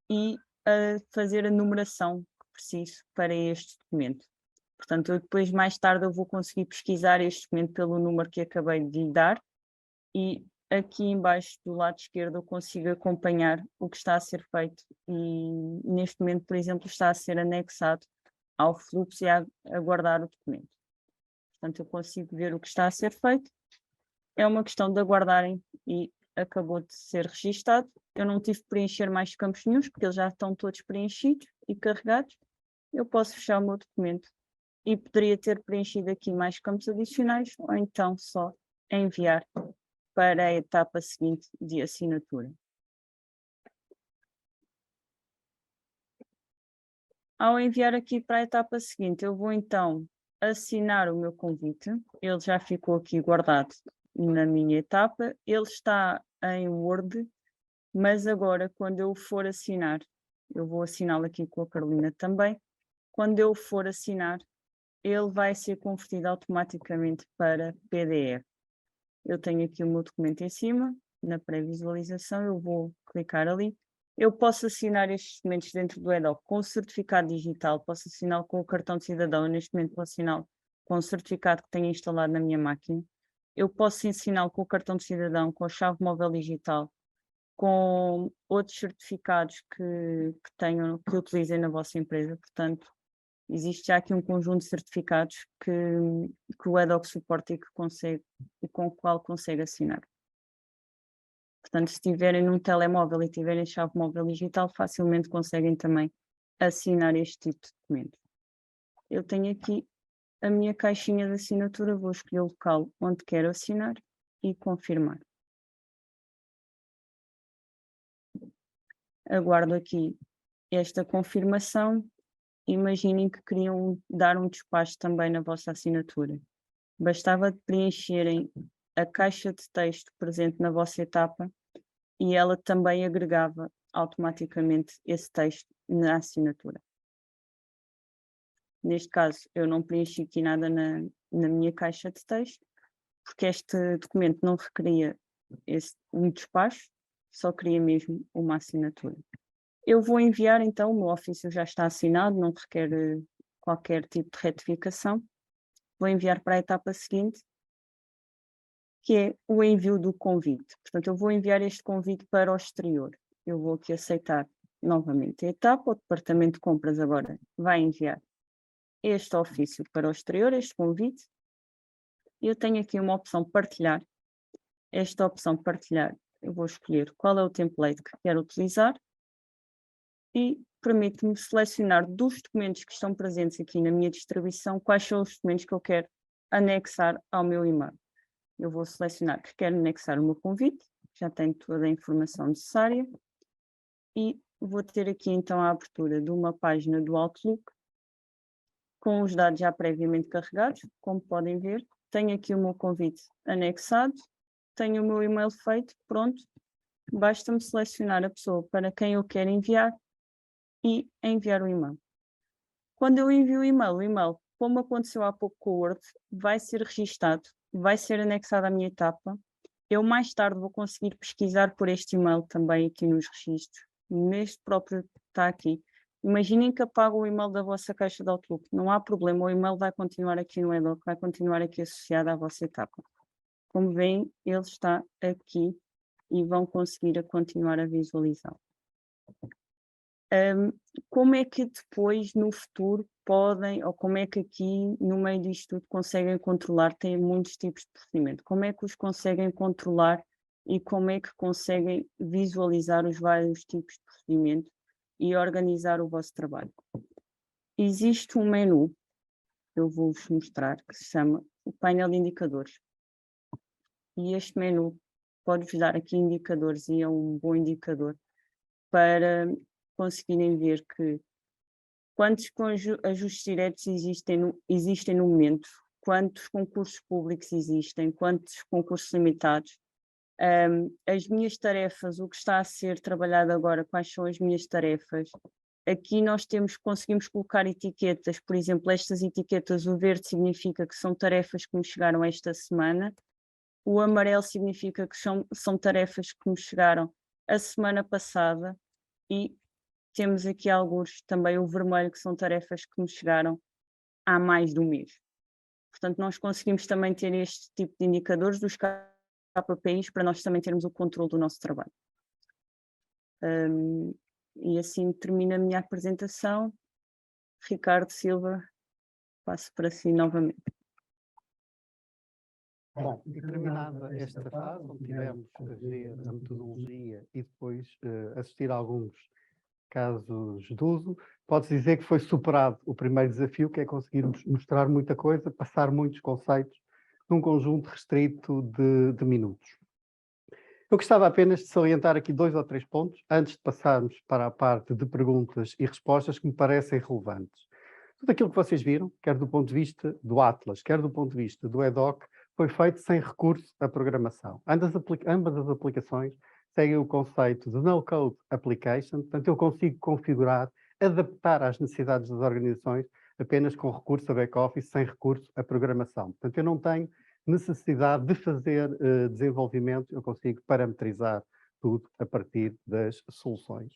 e a fazer a numeração que preciso para este documento. Portanto, depois, mais tarde, eu vou conseguir pesquisar este documento pelo número que acabei de lhe dar, e aqui embaixo do lado esquerdo eu consigo acompanhar o que está a ser feito, e neste momento, por exemplo, está a ser anexado ao fluxo e a guardar o documento. Portanto, eu consigo ver o que está a ser feito. É uma questão de aguardarem e acabou de ser registado. Eu não tive que preencher mais campos nenhuns, porque eles já estão todos preenchidos e carregados. Eu posso fechar o meu documento e poderia ter preenchido aqui mais campos adicionais, ou então só enviar para a etapa seguinte de assinatura. Ao enviar aqui para a etapa seguinte, eu vou então assinar o meu convite. Ele já ficou aqui guardado na minha etapa. Ele está em Word, mas agora quando eu for assinar, eu vou assiná-lo aqui com a Carolina também. Quando eu for assinar, ele vai ser convertido automaticamente para PDF. Eu tenho aqui o meu documento em cima, na pré-visualização, eu vou clicar ali. Eu posso assinar estes documentos dentro do EDOC com o certificado digital, posso assinar com o cartão de cidadão, eu neste momento vou assinar com o certificado que tenho instalado na minha máquina. Eu posso assinar com o cartão de cidadão, com a chave móvel digital, com outros certificados que utilizem na vossa empresa. Portanto, existe já aqui um conjunto de certificados que o EDOC suporta e com o qual consegue assinar. Portanto, se estiverem num telemóvel e tiverem chave móvel digital, facilmente conseguem também assinar este tipo de documento. Eu tenho aqui a minha caixinha de assinatura, vou escolher o local onde quero assinar e confirmar. Aguardo aqui esta confirmação. Imaginem que queriam dar um despacho também na vossa assinatura. Bastava preencherem a caixa de texto presente na vossa etapa e ela também agregava automaticamente esse texto na assinatura. Neste caso, eu não preenchi aqui nada na minha caixa de texto, porque este documento não requeria um despacho, só queria mesmo uma assinatura. Eu vou enviar, então, o meu ofício já está assinado, não requer qualquer tipo de retificação. Vou enviar para a etapa seguinte, que é o envio do convite. Portanto, eu vou enviar este convite para o exterior. Eu vou aqui aceitar novamente a etapa, o departamento de compras agora vai enviar este ofício para o exterior, este convite. Eu tenho aqui uma opção partilhar. Esta opção partilhar, eu vou escolher qual é o template que quero utilizar e permite-me selecionar dos documentos que estão presentes aqui na minha distribuição, quais são os documentos que eu quero anexar ao meu e-mail. Eu vou selecionar que quero anexar o meu convite, já tenho toda a informação necessária, e vou ter aqui então a abertura de uma página do Outlook, com os dados já previamente carregados, como podem ver. Tenho aqui o meu convite anexado, tenho o meu e-mail feito, pronto. Basta-me selecionar a pessoa para quem eu quero enviar e enviar o e-mail. Quando eu envio o e-mail, como aconteceu há pouco com o Word, vai ser registado, vai ser anexado à minha etapa. Eu mais tarde vou conseguir pesquisar por este e-mail também aqui nos registros. Neste próprio está aqui. Imaginem que apago o e-mail da vossa caixa de Outlook. Não há problema, o e-mail vai continuar aqui no EDOC, vai continuar aqui associado à vossa etapa. Como veem, ele está aqui e vão conseguir continuar a visualizá-lo. Como é que depois, no futuro, podem, ou como é que aqui, no meio disto tudo, conseguem controlar? Tem muitos tipos de procedimento. Como é que os conseguem controlar e como é que conseguem visualizar os vários tipos de procedimento e organizar o vosso trabalho? Existe um menu, eu vou-vos mostrar, que se chama o painel de indicadores. E este menu pode-vos dar aqui indicadores e é um bom indicador para conseguirem ver que quantos ajustes diretos existem no momento, quantos concursos públicos existem, quantos concursos limitados, as minhas tarefas, o que está a ser trabalhado agora, quais são as minhas tarefas. Aqui nós conseguimos colocar etiquetas, por exemplo, estas etiquetas, o verde significa que são tarefas que me chegaram esta semana, o amarelo significa que são tarefas que me chegaram a semana passada e temos aqui alguns, também o vermelho, que são tarefas que me chegaram há mais de um mês. Portanto, nós conseguimos também ter este tipo de indicadores dos KPIs para nós também termos o controle do nosso trabalho. E assim termina a minha apresentação. Ricardo Silva, passo para si novamente. Bom, e terminada esta fase, onde tivemos a ver a metodologia e depois assistir a alguns casos de uso, pode-se dizer que foi superado o primeiro desafio, que é conseguirmos mostrar muita coisa, passar muitos conceitos num conjunto restrito de minutos. Eu gostava apenas de salientar aqui 2 ou 3 pontos, antes de passarmos para a parte de perguntas e respostas que me parecem relevantes. Tudo aquilo que vocês viram, quer do ponto de vista do Atlas, quer do ponto de vista do EDOC, foi feito sem recurso à programação. Ambas as aplicações seguem o conceito de no-code application, portanto eu consigo configurar, adaptar às necessidades das organizações apenas com recurso a back-office, sem recurso à programação. Portanto eu não tenho necessidade de fazer desenvolvimento, eu consigo parametrizar tudo a partir das soluções.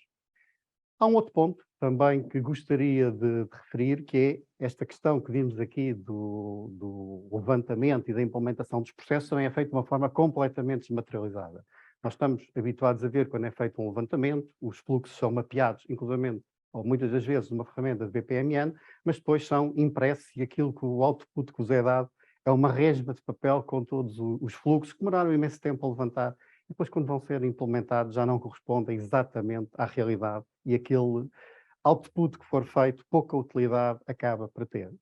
Há um outro ponto também que gostaria de referir, que é esta questão que vimos aqui do levantamento e da implementação dos processos, também é feito de uma forma completamente desmaterializada. Nós estamos habituados a ver quando é feito um levantamento, os fluxos são mapeados, inclusivamente, ou muitas das vezes, numa ferramenta de BPMN, mas depois são impressos e aquilo que o output que vos é dado é uma resma de papel com todos os fluxos que demoraram imenso tempo a levantar e depois quando vão ser implementados já não correspondem exatamente à realidade e aquele output que for feito, pouca utilidade acaba para ter.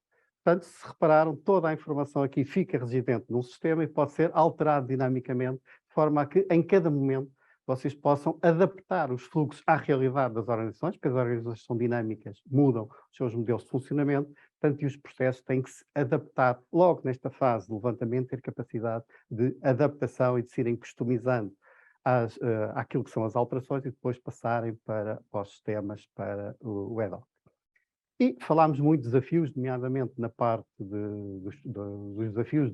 Portanto, se repararam, toda a informação aqui fica residente num sistema e pode ser alterado dinamicamente, de forma a que em cada momento vocês possam adaptar os fluxos à realidade das organizações, porque as organizações são dinâmicas, mudam os seus modelos de funcionamento, portanto, e os processos têm que se adaptar logo nesta fase de levantamento, ter capacidade de adaptação e de se irem customizando àquilo que são as alterações e depois passarem para os sistemas, para o EDOC. E falámos muito de desafios, nomeadamente na parte dos desafios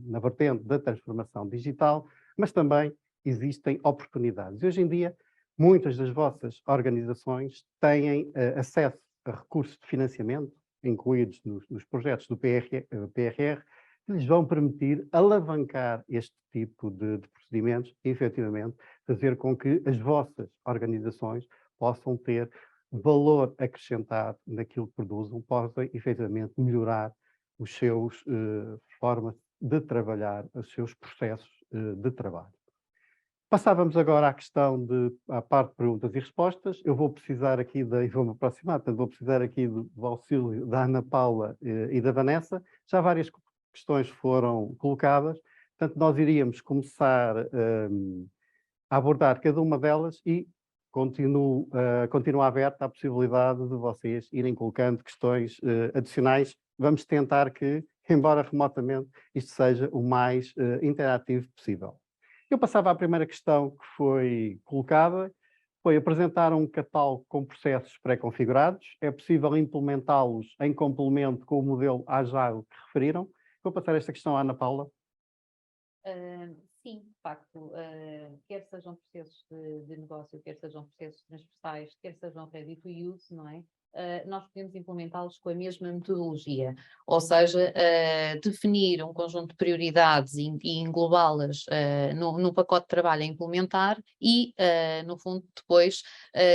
na vertente da transformação digital, mas também existem oportunidades. E hoje em dia, muitas das vossas organizações têm acesso a recursos de financiamento, incluídos nos projetos do PRR, que lhes vão permitir alavancar este tipo de procedimentos e, efetivamente, fazer com que as vossas organizações possam ter valor acrescentado naquilo que produzem, possam, efetivamente, melhorar os seus formas de trabalhar, os seus processos de trabalho. Passávamos agora à questão à parte de perguntas e respostas. Eu vou precisar aqui, e vou-me aproximar, portanto, vou precisar aqui do auxílio da Ana Paula e da Vanessa. Já várias questões foram colocadas, portanto, nós iríamos começar a abordar cada uma delas e continua aberta a possibilidade de vocês irem colocando questões adicionais. Vamos tentar que, embora remotamente, isto seja o mais interativo possível. Eu passava à primeira questão que foi colocada, foi apresentar um catálogo com processos pré-configurados. É possível implementá-los em complemento com o modelo Agile que referiram? Vou passar esta questão à Ana Paula. Sim, de facto, quer sejam processos de negócio, quer sejam processos transversais, quer sejam ready to use, não é? Nós podemos implementá-los com a mesma metodologia, ou seja, definir um conjunto de prioridades e englobá-las no pacote de trabalho a implementar e, no fundo, depois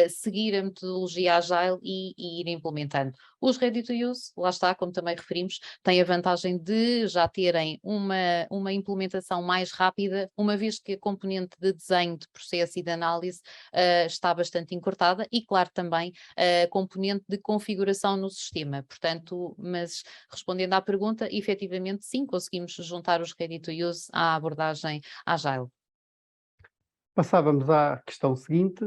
seguir a metodologia Agile e ir implementando. Os ready to use, lá está, como também referimos, têm a vantagem de já terem uma implementação mais rápida, uma vez que a componente de desenho, de processo e de análise está bastante encurtada e, claro, também a componente de configuração no sistema. Portanto, mas respondendo à pergunta, efetivamente sim, conseguimos juntar os ready to use à abordagem Agile. Passávamos à questão seguinte.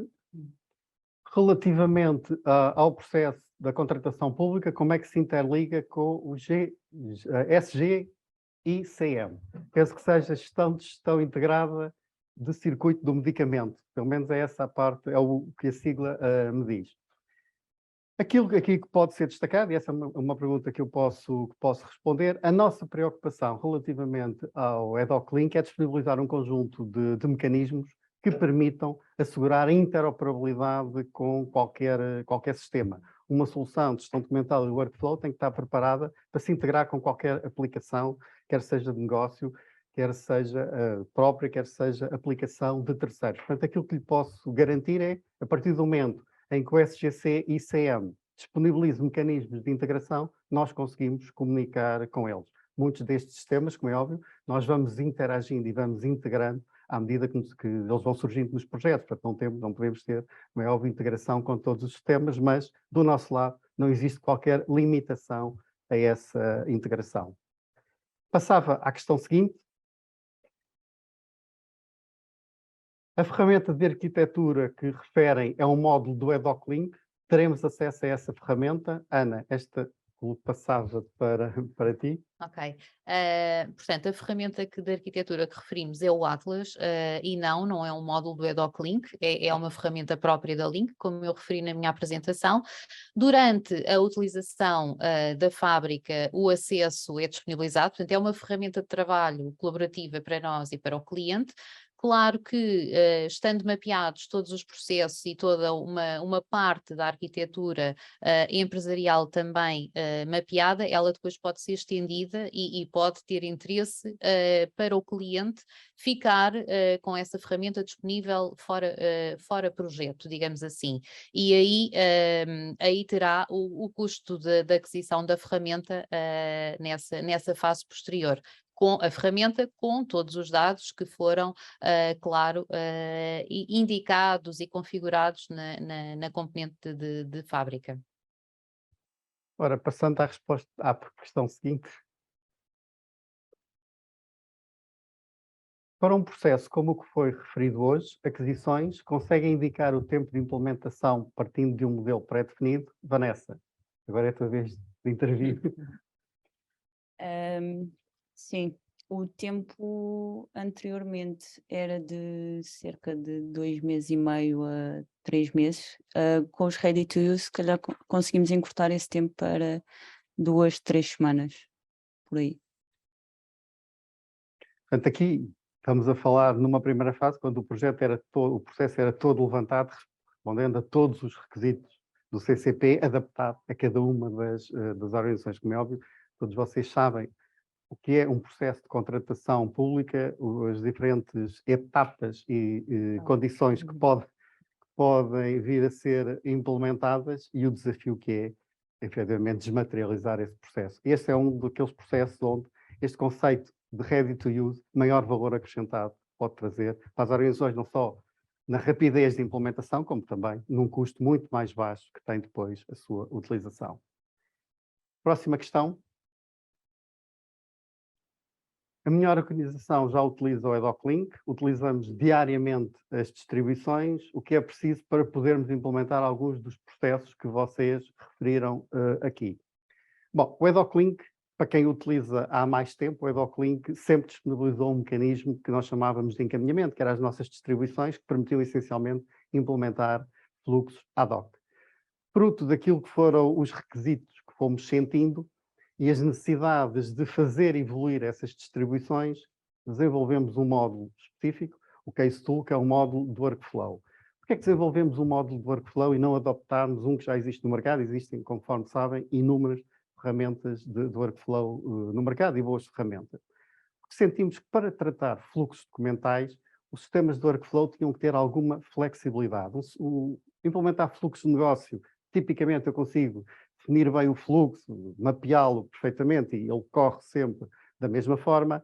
Relativamente ao processo da contratação pública, como é que se interliga com o SG e CM? Penso que seja gestão integrada de circuito do medicamento. Pelo menos é essa a parte, é o que a sigla me diz. Aquilo aqui que pode ser destacado, e essa é uma pergunta que eu posso responder, a nossa preocupação relativamente ao EDOC Link é disponibilizar um conjunto de mecanismos que permitam assegurar a interoperabilidade com qualquer sistema. Uma solução de gestão documental e workflow tem que estar preparada para se integrar com qualquer aplicação, quer seja de negócio, quer seja própria, quer seja aplicação de terceiros. Portanto, aquilo que lhe posso garantir é, a partir do momento em que o SGC e ICM disponibilizam mecanismos de integração, nós conseguimos comunicar com eles. Muitos destes sistemas, como é óbvio, nós vamos interagindo e vamos integrando à medida que eles vão surgindo nos projetos. Portanto, não podemos ter, como é óbvio, integração com todos os sistemas, mas do nosso lado não existe qualquer limitação a essa integração. Passava à questão seguinte. A ferramenta de arquitetura que referem é um módulo do EDOC-Link. Teremos acesso a essa ferramenta. Ana, esta passava para ti. Ok. Portanto, a ferramenta de arquitetura que referimos é o Atlas e não é um módulo do EDOC-Link, é uma ferramenta própria da Link, como eu referi na minha apresentação. Durante a utilização da fábrica, o acesso é disponibilizado, portanto, é uma ferramenta de trabalho colaborativa para nós e para o cliente. Claro que, estando mapeados todos os processos e toda uma parte da arquitetura empresarial também mapeada, ela depois pode ser estendida e pode ter interesse para o cliente ficar com essa ferramenta disponível fora projeto, digamos assim. E aí terá o custo da aquisição da ferramenta nessa fase posterior. Com a ferramenta, com todos os dados que foram, claro, indicados e configurados na componente de fábrica. Ora, passando à resposta à questão seguinte. Para um processo como o que foi referido hoje, aquisições conseguem indicar o tempo de implementação partindo de um modelo pré-definido. Vanessa, agora é a tua vez de intervir. Sim, o tempo anteriormente era de cerca de 2 meses e meio a 3 meses. Com os Ready to Use, se calhar conseguimos encurtar esse tempo para 2, 3 semanas, por aí. Portanto, aqui estamos a falar numa primeira fase, quando o processo era todo levantado, respondendo a todos os requisitos do CCP, adaptado a cada uma das organizações, como é óbvio. Todos vocês sabem o que é um processo de contratação pública, as diferentes etapas e condições que podem vir a ser implementadas e o desafio que é, efetivamente, desmaterializar esse processo. Este é um daqueles processos onde este conceito de ready to use, maior valor acrescentado pode trazer para as organizações, não só na rapidez de implementação, como também num custo muito mais baixo que tem depois a sua utilização. Próxima questão. A melhor organização já utiliza o EDOC-Link, utilizamos diariamente as distribuições, o que é preciso para podermos implementar alguns dos processos que vocês referiram aqui. Bom, o EDOC-Link, para quem utiliza há mais tempo, o EDOC-Link sempre disponibilizou um mecanismo que nós chamávamos de encaminhamento, que eram as nossas distribuições, que permitiam essencialmente implementar fluxos ad hoc. Fruto daquilo que foram os requisitos que fomos sentindo, e as necessidades de fazer evoluir essas distribuições, desenvolvemos um módulo específico, o Case Tool, que é um módulo do workflow. Por que é que desenvolvemos um módulo de workflow e não adoptarmos um que já existe no mercado? Existem, conforme sabem, inúmeras ferramentas de workflow no mercado e boas ferramentas. Porque sentimos que para tratar fluxos documentais, os sistemas de workflow tinham que ter alguma flexibilidade. Implementar fluxos de negócio, tipicamente eu consigo definir bem o fluxo, mapeá-lo perfeitamente e ele corre sempre da mesma forma.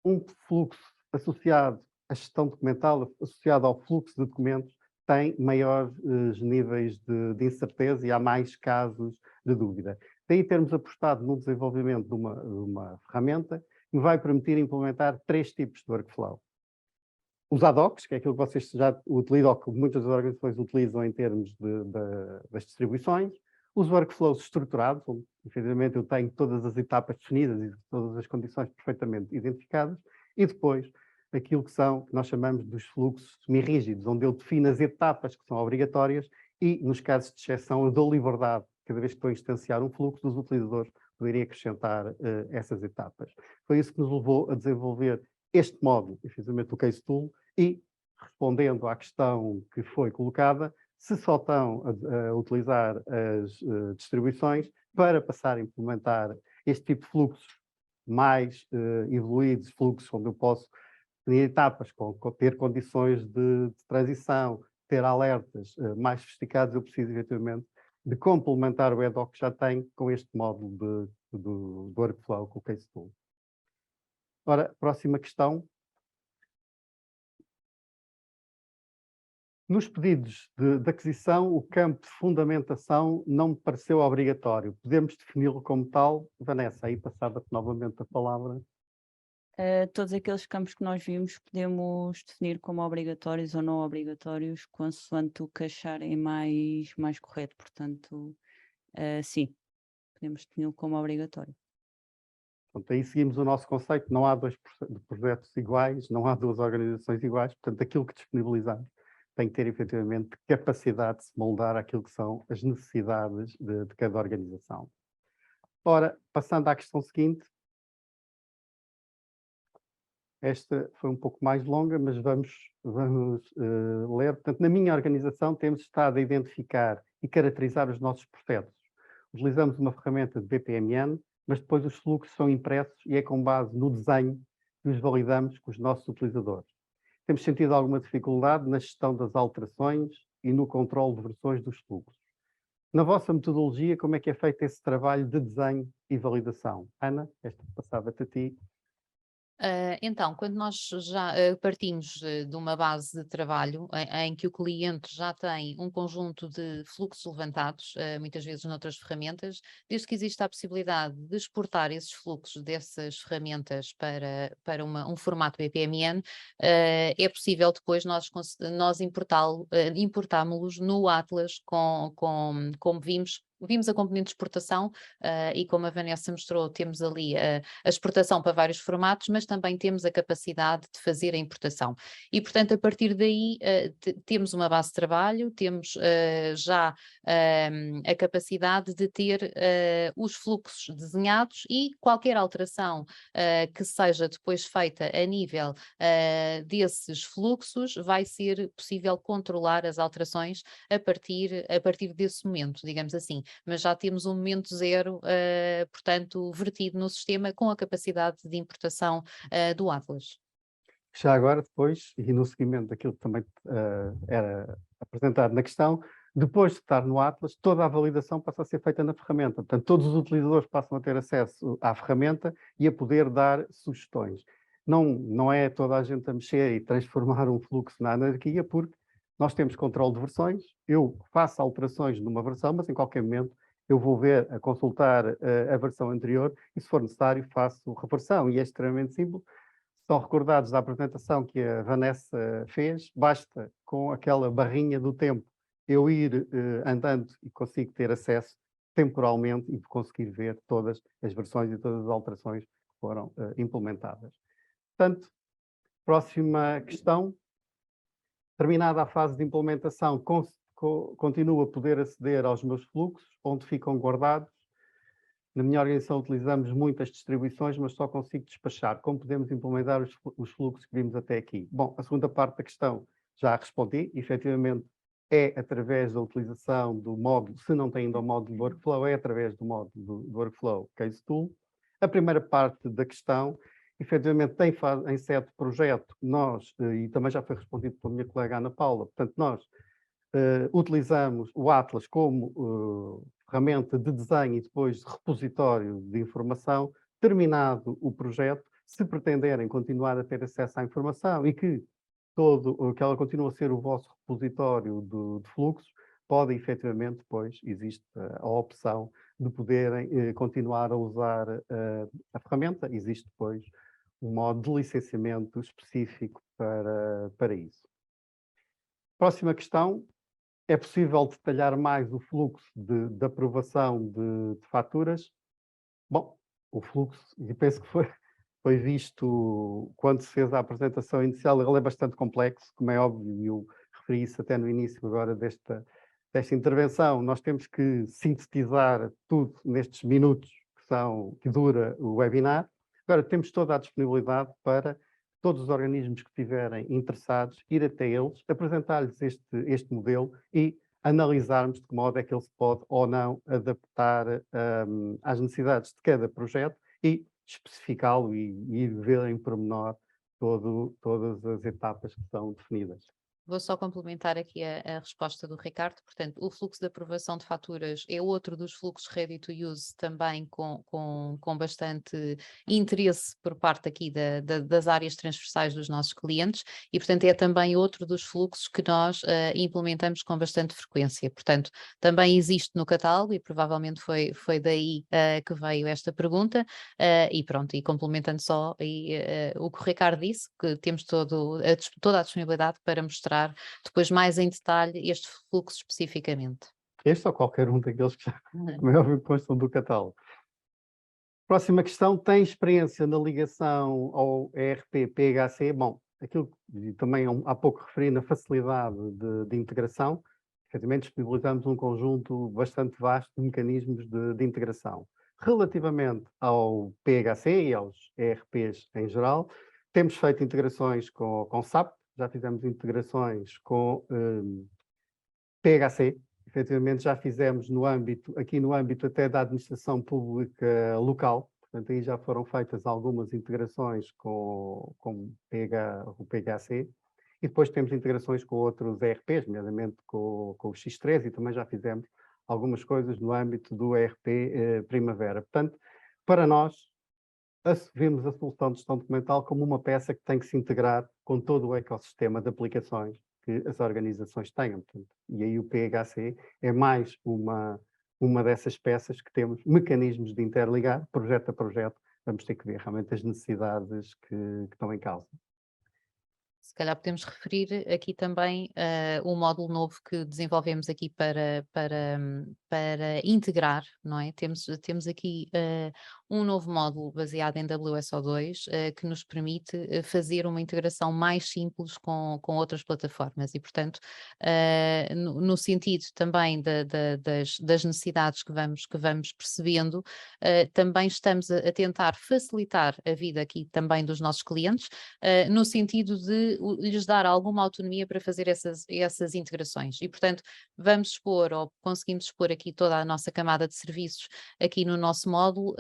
Um fluxo associado à gestão documental, associado ao fluxo de documentos, tem maiores níveis de incerteza e há mais casos de dúvida. Daí termos apostado no desenvolvimento de uma ferramenta que me vai permitir implementar 3 tipos de workflow. Os ad hocs, que é aquilo que vocês já utilizam, ou que muitas das organizações utilizam em termos das distribuições. Os workflows estruturados, onde, efetivamente, eu tenho todas as etapas definidas e todas as condições perfeitamente identificadas. E depois, aquilo que nós chamamos dos fluxos semi-rígidos, onde eu defino as etapas que são obrigatórias e, nos casos de exceção, eu dou liberdade, cada vez que estou a instanciar um fluxo, dos utilizadores poderem acrescentar essas etapas. Foi isso que nos levou a desenvolver este módulo, efetivamente, o Case Tool, e, respondendo à questão que foi colocada, se só estão a utilizar as distribuições para passar a implementar este tipo de fluxos mais evoluídos, fluxos onde eu posso ter etapas, ter condições de transição, ter alertas mais sofisticados, eu preciso, efetivamente, de complementar o EDOC que já tenho com este módulo do workflow com o Case Tool. Ora, próxima questão. Nos pedidos de aquisição, o campo de fundamentação não me pareceu obrigatório. Podemos defini-lo como tal? Vanessa, aí passava-te novamente a palavra. Todos aqueles campos que nós vimos podemos definir como obrigatórios ou não obrigatórios, consoante o que acharem mais correto. Portanto, sim, podemos defini-lo como obrigatório. Portanto, aí seguimos o nosso conceito, não há dois projetos iguais, não há duas organizações iguais, portanto, aquilo que disponibilizamos tem que ter efetivamente capacidade de se moldar àquilo que são as necessidades de cada organização. Ora, passando à questão seguinte, esta foi um pouco mais longa, mas vamos ler. Portanto, na minha organização temos estado a identificar e caracterizar os nossos processos. Utilizamos uma ferramenta de BPMN, mas depois os fluxos são impressos e é com base no desenho que os validamos com os nossos utilizadores. Temos sentido alguma dificuldade na gestão das alterações e no controle de versões dos fluxos. Na vossa metodologia, como é que é feito esse trabalho de desenho e validação? Ana, esta passava-te a ti. Então, quando nós já partimos de uma base de trabalho em que o cliente já tem um conjunto de fluxos levantados, muitas vezes noutras ferramentas, desde que existe a possibilidade de exportar esses fluxos dessas ferramentas para um formato BPMN, é possível depois nós importámos-los no Atlas como vimos a componente de exportação e como a Vanessa mostrou, temos ali a exportação para vários formatos, mas também temos a capacidade de fazer a importação. E, portanto, a partir daí temos uma base de trabalho, temos já a capacidade de ter os fluxos desenhados e qualquer alteração que seja depois feita a nível desses fluxos, vai ser possível controlar as alterações a partir desse momento, digamos assim. Mas já temos um momento zero, portanto, vertido no sistema com a capacidade de importação do Atlas. Já agora, depois, e no seguimento daquilo que também era apresentado na questão, depois de estar no Atlas, toda a validação passa a ser feita na ferramenta. Portanto, todos os utilizadores passam a ter acesso à ferramenta e a poder dar sugestões. Não é toda a gente a mexer e transformar um fluxo na anarquia, porque nós temos controle de versões, eu faço alterações numa versão, mas em qualquer momento eu vou ver, a consultar a versão anterior e, se for necessário, faço reversão. E é extremamente simples. Estão recordados da apresentação que a Vanessa fez, basta com aquela barrinha do tempo eu ir andando e consigo ter acesso temporalmente e conseguir ver todas as versões e todas as alterações que foram implementadas. Portanto, próxima questão. Terminada a fase de implementação, continuo a poder aceder aos meus fluxos, onde ficam guardados. Na minha organização utilizamos muitas distribuições, mas só consigo despachar. Como podemos implementar os fluxos que vimos até aqui? Bom, a segunda parte da questão já respondi. Efetivamente, é através da utilização do módulo, se não tem ainda o módulo do Workflow, é através do módulo do Workflow Case Tool. A primeira parte da questão, efetivamente, em sede de projeto, nós, e também já foi respondido pela minha colega Ana Paula, portanto, nós utilizamos o Atlas como ferramenta de desenho e depois de repositório de informação. Terminado o projeto, se pretenderem continuar a ter acesso à informação e que ela continue a ser o vosso repositório de fluxos, podem efetivamente, depois existe a opção de poderem continuar a usar a ferramenta. Existe depois um modo de licenciamento específico para isso. Próxima questão. É possível detalhar mais o fluxo de aprovação de faturas? Bom, o fluxo, e penso que foi visto quando se fez a apresentação inicial, ele é bastante complexo, como é óbvio, e eu referi isso até no início agora desta intervenção. Nós temos que sintetizar tudo nestes minutos que dura o webinar. Agora, temos toda a disponibilidade para todos os organismos que estiverem interessados, ir até eles, apresentar-lhes este modelo e analisarmos de que modo é que ele se pode ou não adaptar às necessidades de cada projeto e especificá-lo e ir ver em pormenor todas as etapas que são definidas. Vou só complementar aqui a resposta do Ricardo. Portanto, o fluxo de aprovação de faturas é outro dos fluxos ready to use, também com bastante interesse por parte aqui das áreas transversais dos nossos clientes, e portanto é também outro dos fluxos que nós implementamos com bastante frequência. Portanto, também existe no catálogo e provavelmente foi daí que veio esta pergunta, e pronto, e complementando só o que o Ricardo disse, que temos toda a disponibilidade para mostrar depois mais em detalhe este fluxo especificamente. Este ou qualquer um daqueles que já, como é óbvio, constam do catálogo. Próxima questão, tem experiência na ligação ao ERP PHC? Bom, aquilo que também há pouco referi na facilidade de integração, efetivamente disponibilizamos um conjunto bastante vasto de mecanismos de integração. Relativamente ao PHC e aos ERPs em geral, temos feito integrações com SAP, já fizemos integrações com PHC, efetivamente já fizemos aqui no âmbito até da administração pública local, portanto aí já foram feitas algumas integrações com o PHC, e depois temos integrações com outros ERPs, nomeadamente com o X3, e também já fizemos algumas coisas no âmbito do ERP Primavera. Portanto, para nós, vemos a solução de gestão documental como uma peça que tem que se integrar com todo o ecossistema de aplicações que as organizações tenham. Portanto, e aí o PHC é mais uma dessas peças que temos mecanismos de interligar, projeto a projeto, vamos ter que ver realmente as necessidades que estão em causa. Se calhar podemos referir aqui também o módulo novo que desenvolvemos aqui para integrar, não é? Temos aqui um novo módulo baseado em WSO2 que nos permite fazer uma integração mais simples com outras plataformas e, portanto, no sentido também das necessidades que vamos percebendo, também estamos a tentar facilitar a vida aqui também dos nossos clientes, no sentido de lhes dar alguma autonomia para fazer essas integrações. E, portanto, vamos expor, ou conseguimos expor aqui toda a nossa camada de serviços aqui no nosso módulo,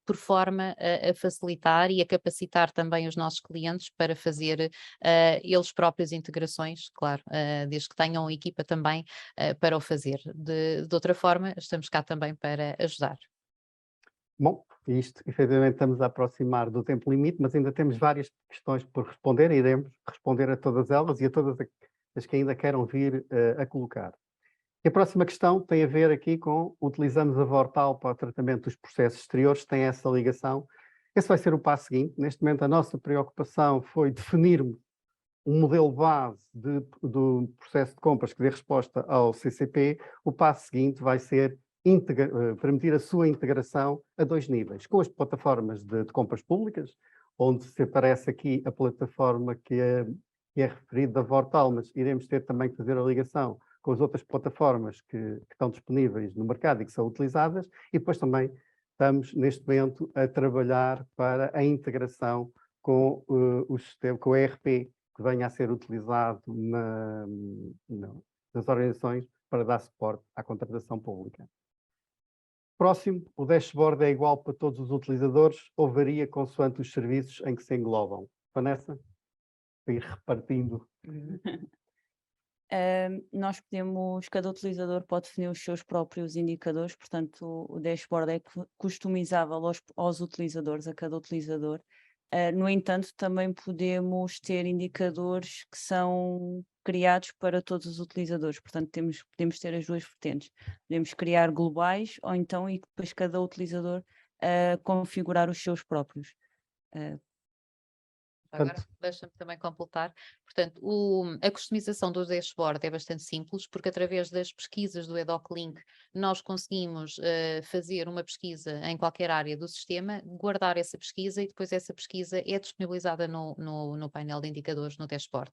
por forma a facilitar e a capacitar também os nossos clientes para fazer eles próprios integrações, claro, desde que tenham equipa também para o fazer. De outra forma, estamos cá também para ajudar. Bom, isto, efetivamente, estamos a aproximar do tempo limite, mas ainda temos várias questões por responder e iremos responder a todas elas e a todas as que ainda queiram vir a colocar. E a próxima questão tem a ver aqui com utilizamos a Vortal para o tratamento dos processos exteriores, tem essa ligação. Esse vai ser o passo seguinte. Neste momento, a nossa preocupação foi definirmos um modelo base do processo de compras que dê resposta ao CCP. O passo seguinte vai ser permitir a sua integração a 2 níveis, com as plataformas de compras públicas, onde se aparece aqui a plataforma que é referida da Vortal, mas iremos ter também que fazer a ligação com as outras plataformas que estão disponíveis no mercado e que são utilizadas, e depois também estamos, neste momento, a trabalhar para a integração com o sistema, com o ERP, que venha a ser utilizado nas organizações para dar suporte à contratação pública. Próximo, o dashboard é igual para todos os utilizadores ou varia consoante os serviços em que se englobam? Vanessa? Para ir repartindo. Nós cada utilizador pode definir os seus próprios indicadores, portanto o dashboard é customizável aos utilizadores, a cada utilizador. No entanto, também podemos ter indicadores que são criados para todos os utilizadores, portanto podemos ter as duas vertentes. Podemos criar globais ou então e depois cada utilizador configurar os seus próprios. Agora deixa-me também completar. Portanto, a customização do dashboard é bastante simples, porque através das pesquisas do EDOC-Link nós conseguimos fazer uma pesquisa em qualquer área do sistema, guardar essa pesquisa e depois essa pesquisa é disponibilizada no painel de indicadores no dashboard,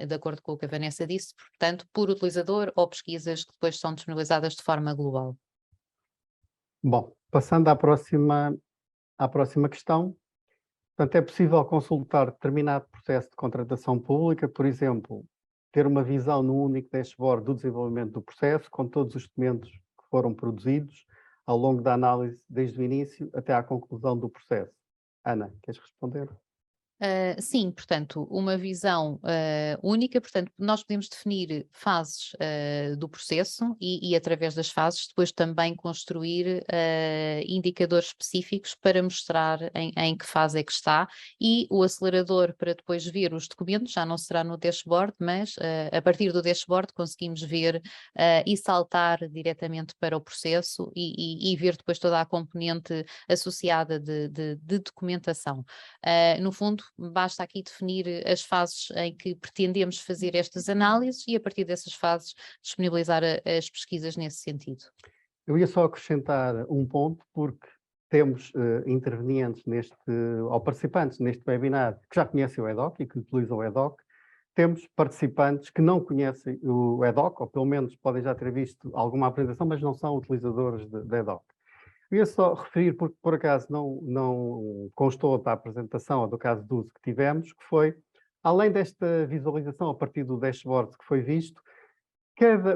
de acordo com o que a Vanessa disse, portanto, por utilizador ou pesquisas que depois são disponibilizadas de forma global. Bom, passando à próxima questão. Portanto, é possível consultar determinado processo de contratação pública, por exemplo, ter uma visão no único dashboard do desenvolvimento do processo, com todos os documentos que foram produzidos ao longo da análise, desde o início até à conclusão do processo. Ana, queres responder? Sim, portanto, uma visão única, portanto, nós podemos definir fases do processo e através das fases depois também construir indicadores específicos para mostrar em que fase é que está, e o acelerador para depois ver os documentos já não será no dashboard, mas a partir do dashboard conseguimos ver e saltar diretamente para o processo e ver depois toda a componente associada de documentação. No fundo, basta aqui definir as fases em que pretendemos fazer estas análises e a partir dessas fases disponibilizar as pesquisas nesse sentido. Eu ia só acrescentar um ponto, porque temos intervenientes ou participantes neste webinar que já conhecem o EDOC e que utilizam o EDOC. Temos participantes que não conhecem o EDOC, ou pelo menos podem já ter visto alguma apresentação, mas não são utilizadores da EDOC. Eu ia só referir, porque por acaso não constou da apresentação ou do caso de uso que tivemos, que foi, além desta visualização a partir do dashboard que foi visto,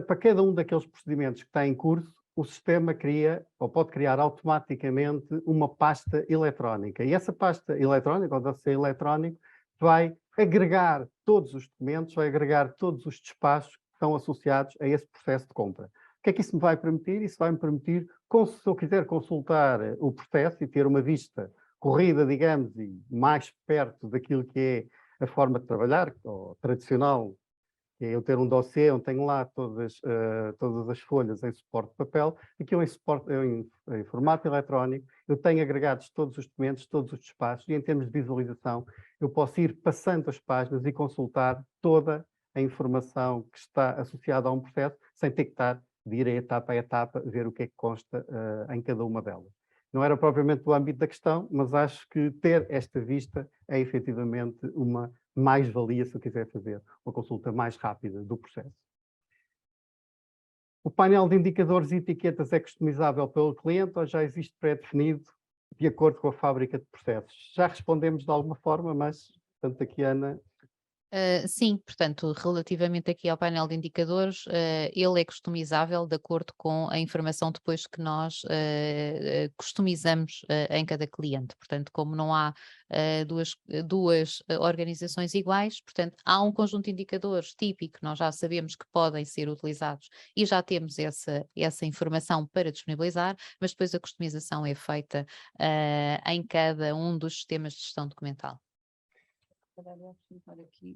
para cada um daqueles procedimentos que está em curso, o sistema cria, ou pode criar automaticamente, uma pasta eletrónica. E essa pasta eletrónica, ou dossiê eletrónico, vai agregar todos os documentos, vai agregar todos os despachos que estão associados a esse processo de compra. O que é que isso me vai permitir? Isso vai me permitir, se eu quiser consultar o processo e ter uma vista corrida, digamos, e mais perto daquilo que é a forma de trabalhar, ou tradicional, que é eu ter um dossiê onde tenho lá todas as folhas em suporte de papel, aqui em formato eletrónico, eu tenho agregados todos os documentos, todos os despachos, e em termos de visualização, eu posso ir passando as páginas e consultar toda a informação que está associada a um processo, sem ter que estar de ir etapa a etapa, ver o que é que consta em cada uma delas. Não era propriamente do âmbito da questão, mas acho que ter esta vista é efetivamente uma mais-valia se eu quiser fazer uma consulta mais rápida do processo. O painel de indicadores e etiquetas é customizável pelo cliente ou já existe pré-definido de acordo com a fábrica de processos? Já respondemos de alguma forma, mas, tanto aqui, Ana... Sim, portanto, relativamente aqui ao painel de indicadores, ele é customizável de acordo com a informação depois que nós customizamos em cada cliente. Portanto, como não há duas organizações iguais, portanto, há um conjunto de indicadores típico, nós já sabemos que podem ser utilizados e já temos essa informação para disponibilizar, mas depois a customização é feita em cada um dos sistemas de gestão documental.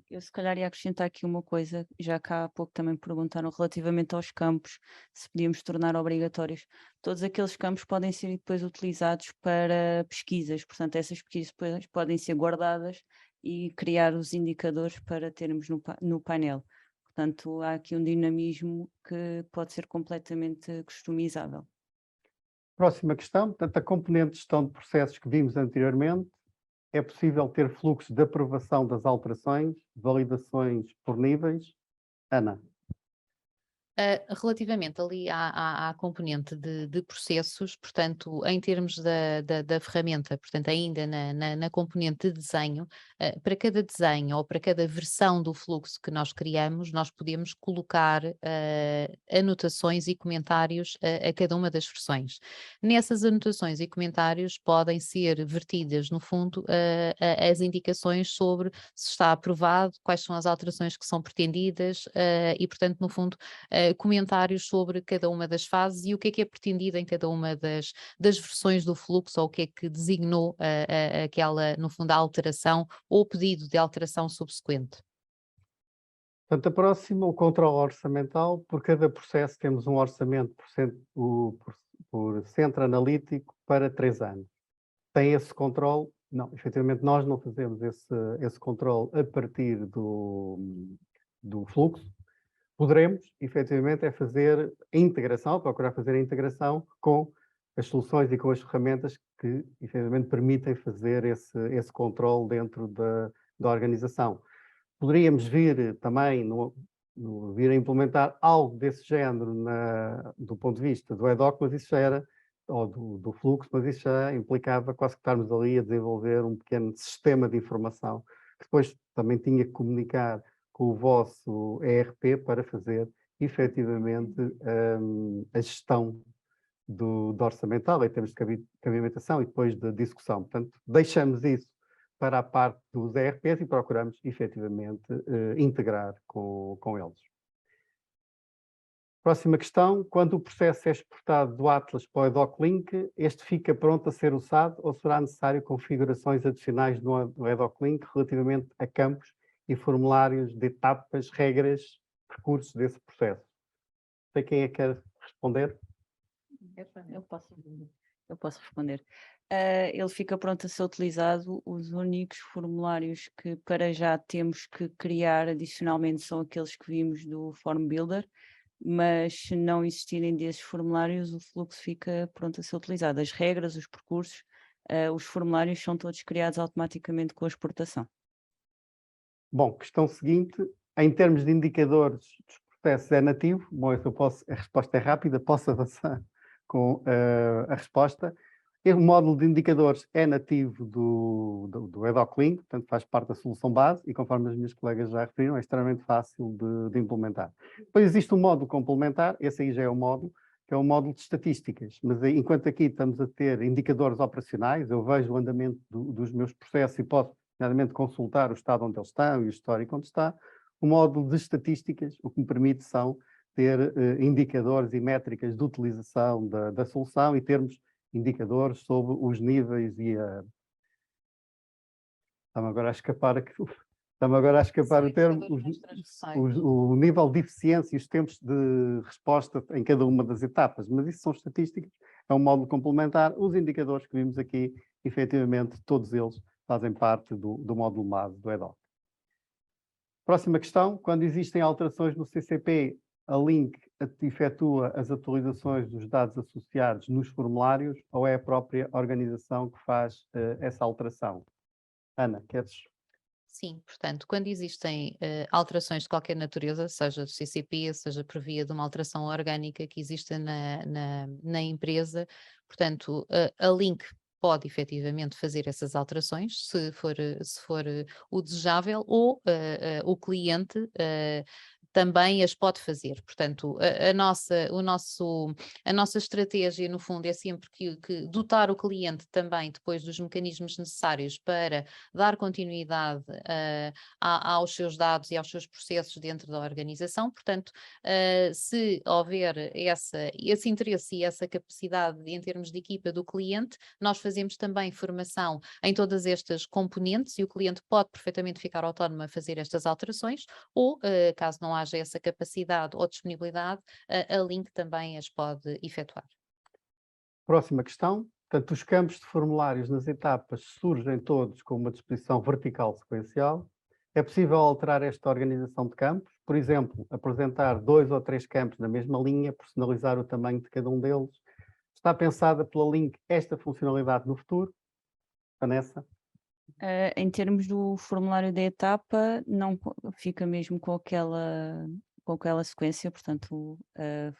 Eu se calhar ia acrescentar aqui uma coisa, já que há pouco também perguntaram relativamente aos campos, se podíamos tornar obrigatórios. Todos aqueles campos podem ser depois utilizados para pesquisas, portanto essas pesquisas depois podem ser guardadas e criar os indicadores para termos no painel. Portanto, há aqui um dinamismo que pode ser completamente customizável. Próxima questão, portanto, a componente de gestão de processos que vimos anteriormente, é possível ter fluxo de aprovação das alterações, validações por níveis? Ana. Relativamente ali à componente de processos, portanto, em termos da ferramenta, portanto, ainda na componente de desenho, para cada desenho ou para cada versão do fluxo que nós criamos, nós podemos colocar anotações e comentários a cada uma das versões. Nessas anotações e comentários podem ser vertidas, no fundo, as indicações sobre se está aprovado, quais são as alterações que são pretendidas e, portanto, no fundo, comentários sobre cada uma das fases e o que é pretendido em cada uma das versões do fluxo ou o que é que designou aquela, no fundo, a alteração ou o pedido de alteração subsequente. Portanto, a próxima, o controle orçamental. Por cada processo temos um orçamento por centro analítico para 3 anos. Tem esse controle? Não, efetivamente nós não fazemos esse controle a partir do fluxo. Poderemos, efetivamente, fazer a integração, procurar fazer a integração com as soluções e com as ferramentas que, efetivamente, permitem fazer esse controle dentro da organização. Poderíamos vir também vir a implementar algo desse género do ponto de vista do EDOC, mas isso já era, ou do fluxo, mas isso já implicava quase que estarmos ali a desenvolver um pequeno sistema de informação que depois também tinha que comunicar com o vosso ERP para fazer efetivamente a gestão do orçamental em termos de cabimentação e depois de discussão. Portanto, deixamos isso para a parte dos ERPs e procuramos, efetivamente, integrar com eles. Próxima questão, quando o processo é exportado do Atlas para o EDOC-Link, este fica pronto a ser usado ou será necessário configurações adicionais no EDOC-Link relativamente a campos e formulários de etapas, regras, percursos desse processo? Sei quem é que quer responder? Eu posso responder. Ele fica pronto a ser utilizado. Os únicos formulários que para já temos que criar adicionalmente são aqueles que vimos do Form Builder, mas se não existirem desses formulários, o fluxo fica pronto a ser utilizado. As regras, os percursos, os formulários são todos criados automaticamente com a exportação. Bom, questão seguinte, em termos de indicadores dos processos é nativo? Bom, a resposta é rápida, posso avançar com a resposta. O módulo de indicadores é nativo do EDOC-Link, portanto faz parte da solução base e, conforme as minhas colegas já referiram, é extremamente fácil de implementar. Depois existe um módulo complementar, esse aí já é o módulo, que é o módulo de estatísticas. Mas enquanto aqui estamos a ter indicadores operacionais, eu vejo o andamento dos meus processos e posso, nomeadamente, consultar o estado onde eles estão e o histórico onde está. O módulo de estatísticas, o que me permite são ter indicadores e métricas de utilização da solução e termos indicadores sobre os níveis e a... Está-me agora a escapar o termo, o nível de eficiência e os tempos de resposta em cada uma das etapas, mas isso são estatísticas, é um módulo complementar. Os indicadores que vimos aqui, efetivamente, todos eles fazem parte do módulo base do EDOC. Próxima questão, quando existem alterações no CCP, a Link efetua as atualizações dos dados associados nos formulários ou é a própria organização que faz essa alteração? Ana, queres? Sim, portanto, quando existem alterações de qualquer natureza, seja do CCP, seja por via de uma alteração orgânica que exista na empresa, portanto, a Link pode efetivamente fazer essas alterações, se for o desejável, ou o cliente também as pode fazer. Portanto, a nossa estratégia, no fundo, é sempre que dotar o cliente também depois dos mecanismos necessários para dar continuidade aos seus dados e aos seus processos dentro da organização. Portanto, se houver esse interesse e essa capacidade em termos de equipa do cliente, nós fazemos também formação em todas estas componentes e o cliente pode perfeitamente ficar autónomo a fazer estas alterações ou, caso não haja essa capacidade ou disponibilidade, a Link também as pode efetuar. Próxima questão. Portanto, os campos de formulários nas etapas surgem todos com uma disposição vertical sequencial. É possível alterar esta organização de campos? Por exemplo, apresentar 2 ou 3 campos na mesma linha, personalizar o tamanho de cada um deles. Está pensada pela Link esta funcionalidade no futuro? Vanessa? Em termos do formulário da etapa, não fica mesmo com aquela sequência, portanto,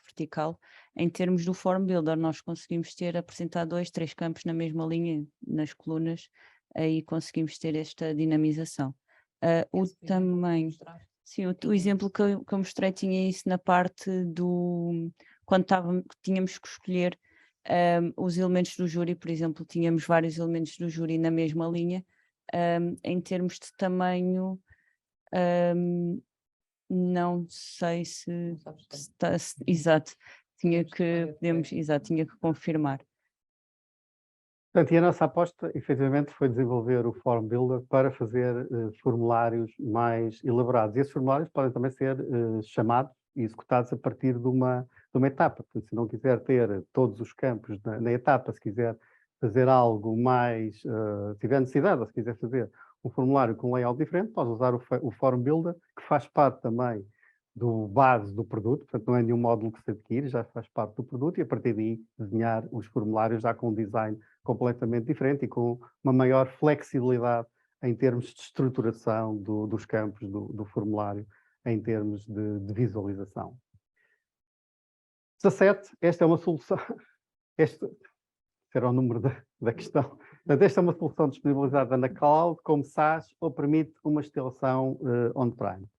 vertical. Em termos do Form Builder, nós conseguimos apresentar 2, 3 campos na mesma linha, nas colunas, aí conseguimos ter esta dinamização. O tamanho... Sim, o exemplo que eu mostrei tinha isso na parte do... Quando tínhamos que escolher os elementos do júri, por exemplo, tínhamos vários elementos do júri na mesma linha. Em termos de tamanho, não sei se está... Exato, tinha que confirmar. Portanto, e a nossa aposta, efetivamente, foi desenvolver o Form Builder para fazer formulários mais elaborados. E esses formulários podem também ser chamados e executados a partir de uma etapa. Portanto, se não quiser ter todos os campos na etapa, se quiser fazer algo mais, se tiver necessidade, ou se quiser fazer um formulário com um layout diferente, pode usar o Form Builder, que faz parte também do base do produto, portanto não é nenhum módulo que se adquire, já faz parte do produto, e a partir daí desenhar os formulários já com um design completamente diferente e com uma maior flexibilidade em termos de estruturação dos campos do formulário, em termos de visualização. 17, esta é uma solução, este será o número da questão. Portanto, esta é uma solução disponibilizada na cloud, como SaaS, ou permite uma instalação on-prem.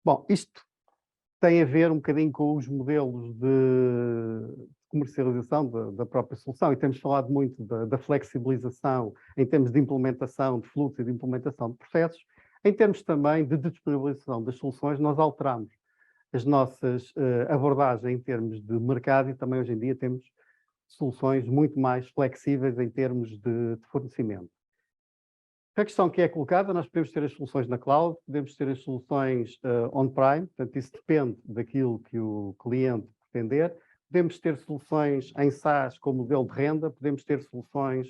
Bom, isto tem a ver um bocadinho com os modelos de comercialização da própria solução, e temos falado muito da flexibilização em termos de implementação de fluxo e de implementação de processos. Em termos também de disponibilização das soluções, nós alteramos as nossas abordagens em termos de mercado, e também hoje em dia temos soluções muito mais flexíveis em termos de fornecimento. A questão que é colocada, nós podemos ter as soluções na cloud, podemos ter as soluções on-prem, portanto isso depende daquilo que o cliente pretender. Podemos ter soluções em SaaS com modelo de renda, podemos ter soluções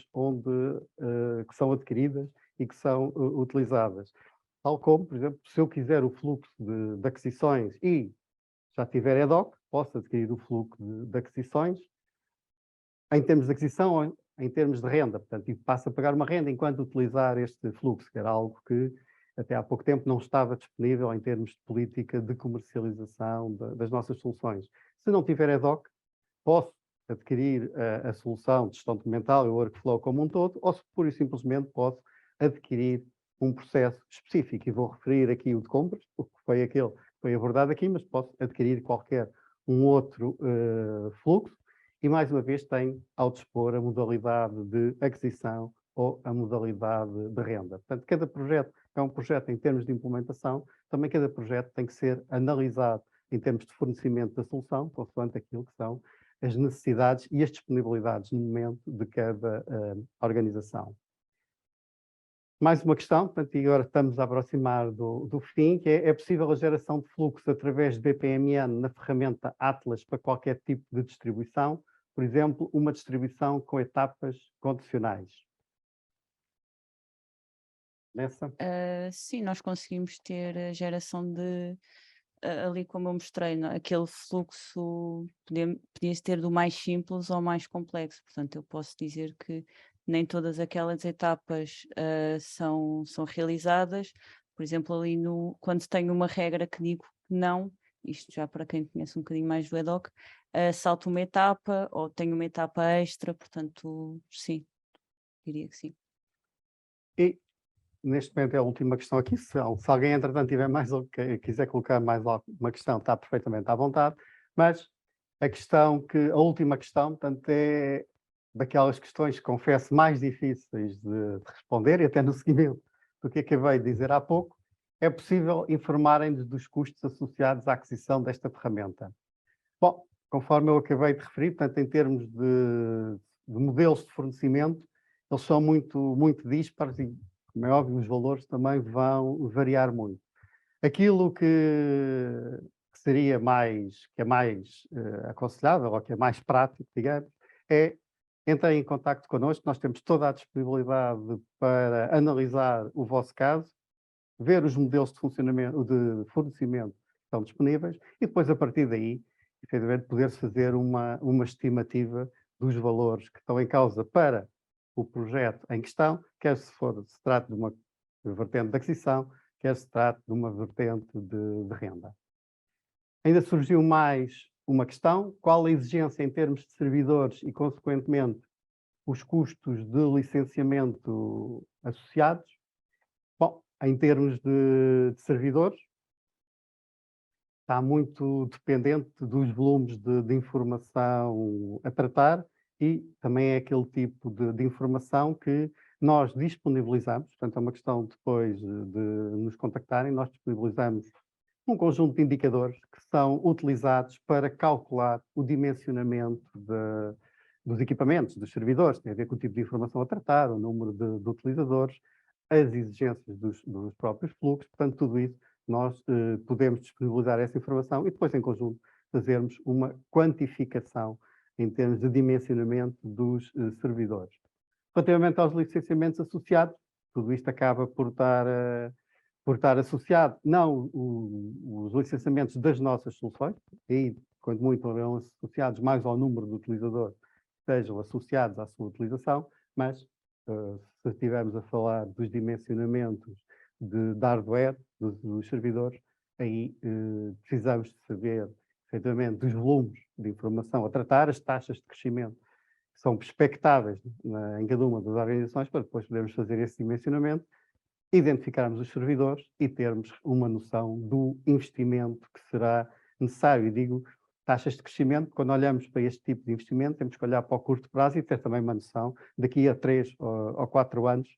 que são adquiridas e que são utilizadas. Tal como, por exemplo, se eu quiser o fluxo de aquisições e já tiver ad hoc, posso adquirir o fluxo de aquisições em termos de aquisição ou em termos de renda, portanto, e passo a pagar uma renda enquanto utilizar este fluxo, que era algo que até há pouco tempo não estava disponível em termos de política de comercialização das nossas soluções. Se não tiver ad hoc, posso adquirir a solução de gestão documental e o workflow como um todo, ou se pura e simplesmente posso adquirir um processo específico, e vou referir aqui o de compras, porque foi aquele que foi abordado aqui, mas posso adquirir qualquer um outro fluxo, e mais uma vez tem ao dispor a modalidade de aquisição ou a modalidade de renda. Portanto, cada projeto é um projeto em termos de implementação, também cada projeto tem que ser analisado em termos de fornecimento da solução, consoante aquilo que são as necessidades e as disponibilidades no momento de cada organização. Mais uma questão, portanto, e agora estamos a aproximar do fim, que é possível a geração de fluxo através de BPMN na ferramenta Atlas para qualquer tipo de distribuição, por exemplo, uma distribuição com etapas condicionais. Nessa? Sim, nós conseguimos ter a geração de, ali como eu mostrei, aquele fluxo podia-se ter do mais simples ao mais complexo. Portanto, eu posso dizer que nem todas aquelas etapas são realizadas. Por exemplo, ali quando tenho uma regra que digo que não, isto já para quem conhece um bocadinho mais do ad hoc, salto uma etapa ou tenho uma etapa extra, portanto, sim, diria que sim. E neste momento é a última questão aqui. Se alguém, entretanto, tiver mais ou quiser colocar mais alguma questão, está perfeitamente à vontade. Mas a última questão, portanto, é daquelas questões, confesso, mais difíceis de responder, e até no seguimento do que acabei de dizer há pouco. É possível informarem-nos dos custos associados à aquisição desta ferramenta? Bom, conforme eu acabei de referir, portanto, em termos de modelos de fornecimento, eles são muito dispares e, como é óbvio, os valores também vão variar muito. Aquilo que seria mais aconselhável, ou que é mais prático, digamos, é entrem em contacto connosco. Nós temos toda a disponibilidade para analisar o vosso caso, ver os modelos de fornecimento que estão disponíveis e depois, a partir daí, efetivamente, poder-se fazer uma estimativa dos valores que estão em causa para o projeto em questão, quer se trate de uma vertente de aquisição, quer se trate de uma vertente de renda. Ainda surgiu mais uma questão: qual a exigência em termos de servidores e, consequentemente, os custos de licenciamento associados? Bom, em termos de servidores, está muito dependente dos volumes de informação a tratar, e também é aquele tipo de informação que nós disponibilizamos. Portanto, é uma questão depois de nos contactarem, nós disponibilizamos um conjunto de indicadores que são utilizados para calcular o dimensionamento dos equipamentos, dos servidores. Tem a ver com o tipo de informação a tratar, o número de utilizadores, as exigências dos próprios fluxos. Portanto, tudo isso nós podemos disponibilizar essa informação e depois, em conjunto, fazermos uma quantificação em termos de dimensionamento dos servidores. Relativamente aos licenciamentos associados, tudo isto acaba por estar associado, não os licenciamentos das nossas soluções, e quando muito serão associados mais ao número de utilizadores que estejam associados à sua utilização, mas se estivermos a falar dos dimensionamentos de hardware, dos servidores, aí precisamos de saber, efetivamente, dos volumes de informação a tratar, as taxas de crescimento que são expectáveis em cada uma das organizações, para depois podermos fazer esse dimensionamento, identificarmos os servidores e termos uma noção do investimento que será necessário. E digo taxas de crescimento. Quando olhamos para este tipo de investimento, temos que olhar para o curto prazo e ter também uma noção, daqui a 3 ou 4 anos,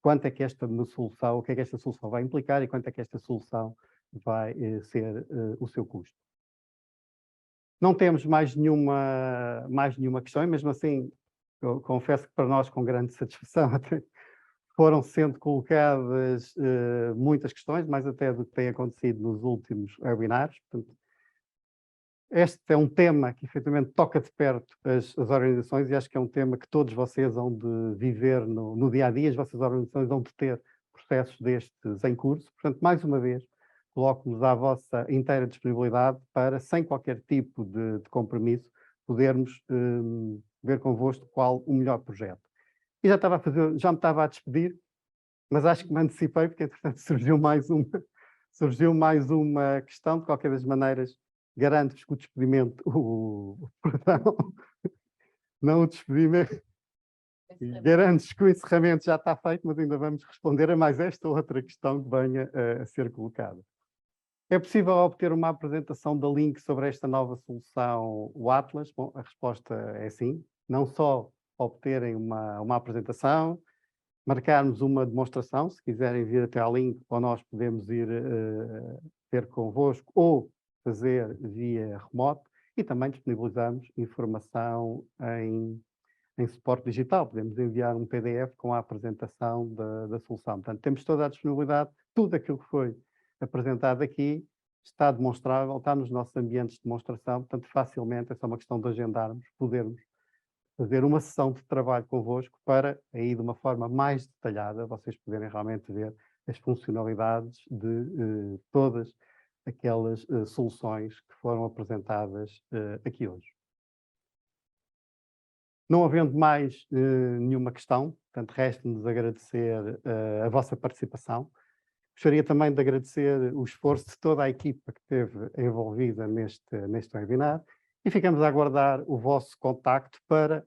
quanto é que esta solução, o que é que esta solução vai implicar e quanto é que esta solução vai ser o seu custo. Não temos mais nenhuma questão, e mesmo assim, eu confesso que para nós, com grande satisfação, foram sendo colocadas muitas questões, mais até do que tem acontecido nos últimos webinars. Portanto, este é um tema que efetivamente toca de perto as organizações e acho que é um tema que todos vocês vão de viver no dia a dia, as vossas organizações vão de ter processos destes em curso. Portanto, mais uma vez, coloco-nos à vossa inteira disponibilidade para, sem qualquer tipo de compromisso, podermos ver convosco qual o melhor projeto. E já me estava a despedir, mas acho que me antecipei, porque entretanto surgiu mais uma questão. De qualquer das maneiras, garanto-vos que o despedimento, perdão, não o despedimento, garanto-vos que o encerramento já está feito, mas ainda vamos responder a mais esta ou outra questão que venha a ser colocada. É possível obter uma apresentação da Link sobre esta nova solução, o Atlas? Bom, a resposta é sim. Não só obterem uma apresentação, marcarmos uma demonstração, se quiserem vir até à Link, ou nós podemos ir ter convosco, ou fazer via remoto, e também disponibilizamos informação em suporte digital. Podemos enviar um PDF com a apresentação da solução. Portanto, temos toda a disponibilidade, tudo aquilo que foi apresentado aqui está demonstrável, está nos nossos ambientes de demonstração, portanto, facilmente é só uma questão de agendarmos, podermos fazer uma sessão de trabalho convosco para, aí de uma forma mais detalhada, vocês poderem realmente ver as funcionalidades de todas aquelas soluções que foram apresentadas aqui hoje. Não havendo mais nenhuma questão, portanto, resta-nos agradecer a vossa participação. Gostaria também de agradecer o esforço de toda a equipa que esteve envolvida neste webinar e ficamos a aguardar o vosso contacto para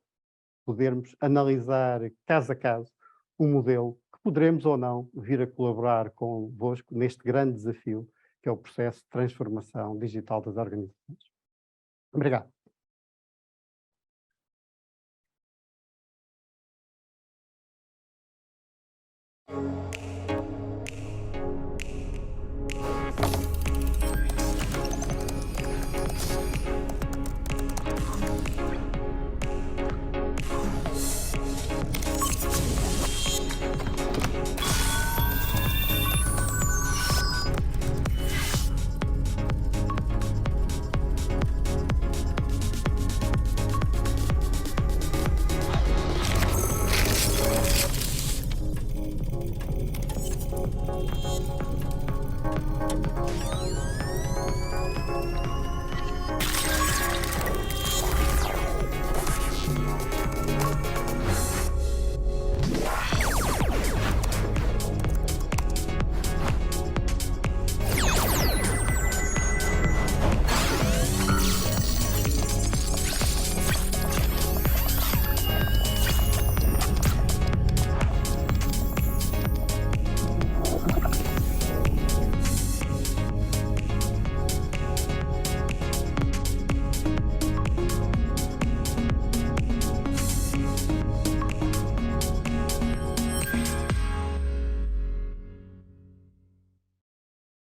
podermos analisar caso a caso um modelo que poderemos ou não vir a colaborar convosco neste grande desafio que é o processo de transformação digital das organizações. Obrigado.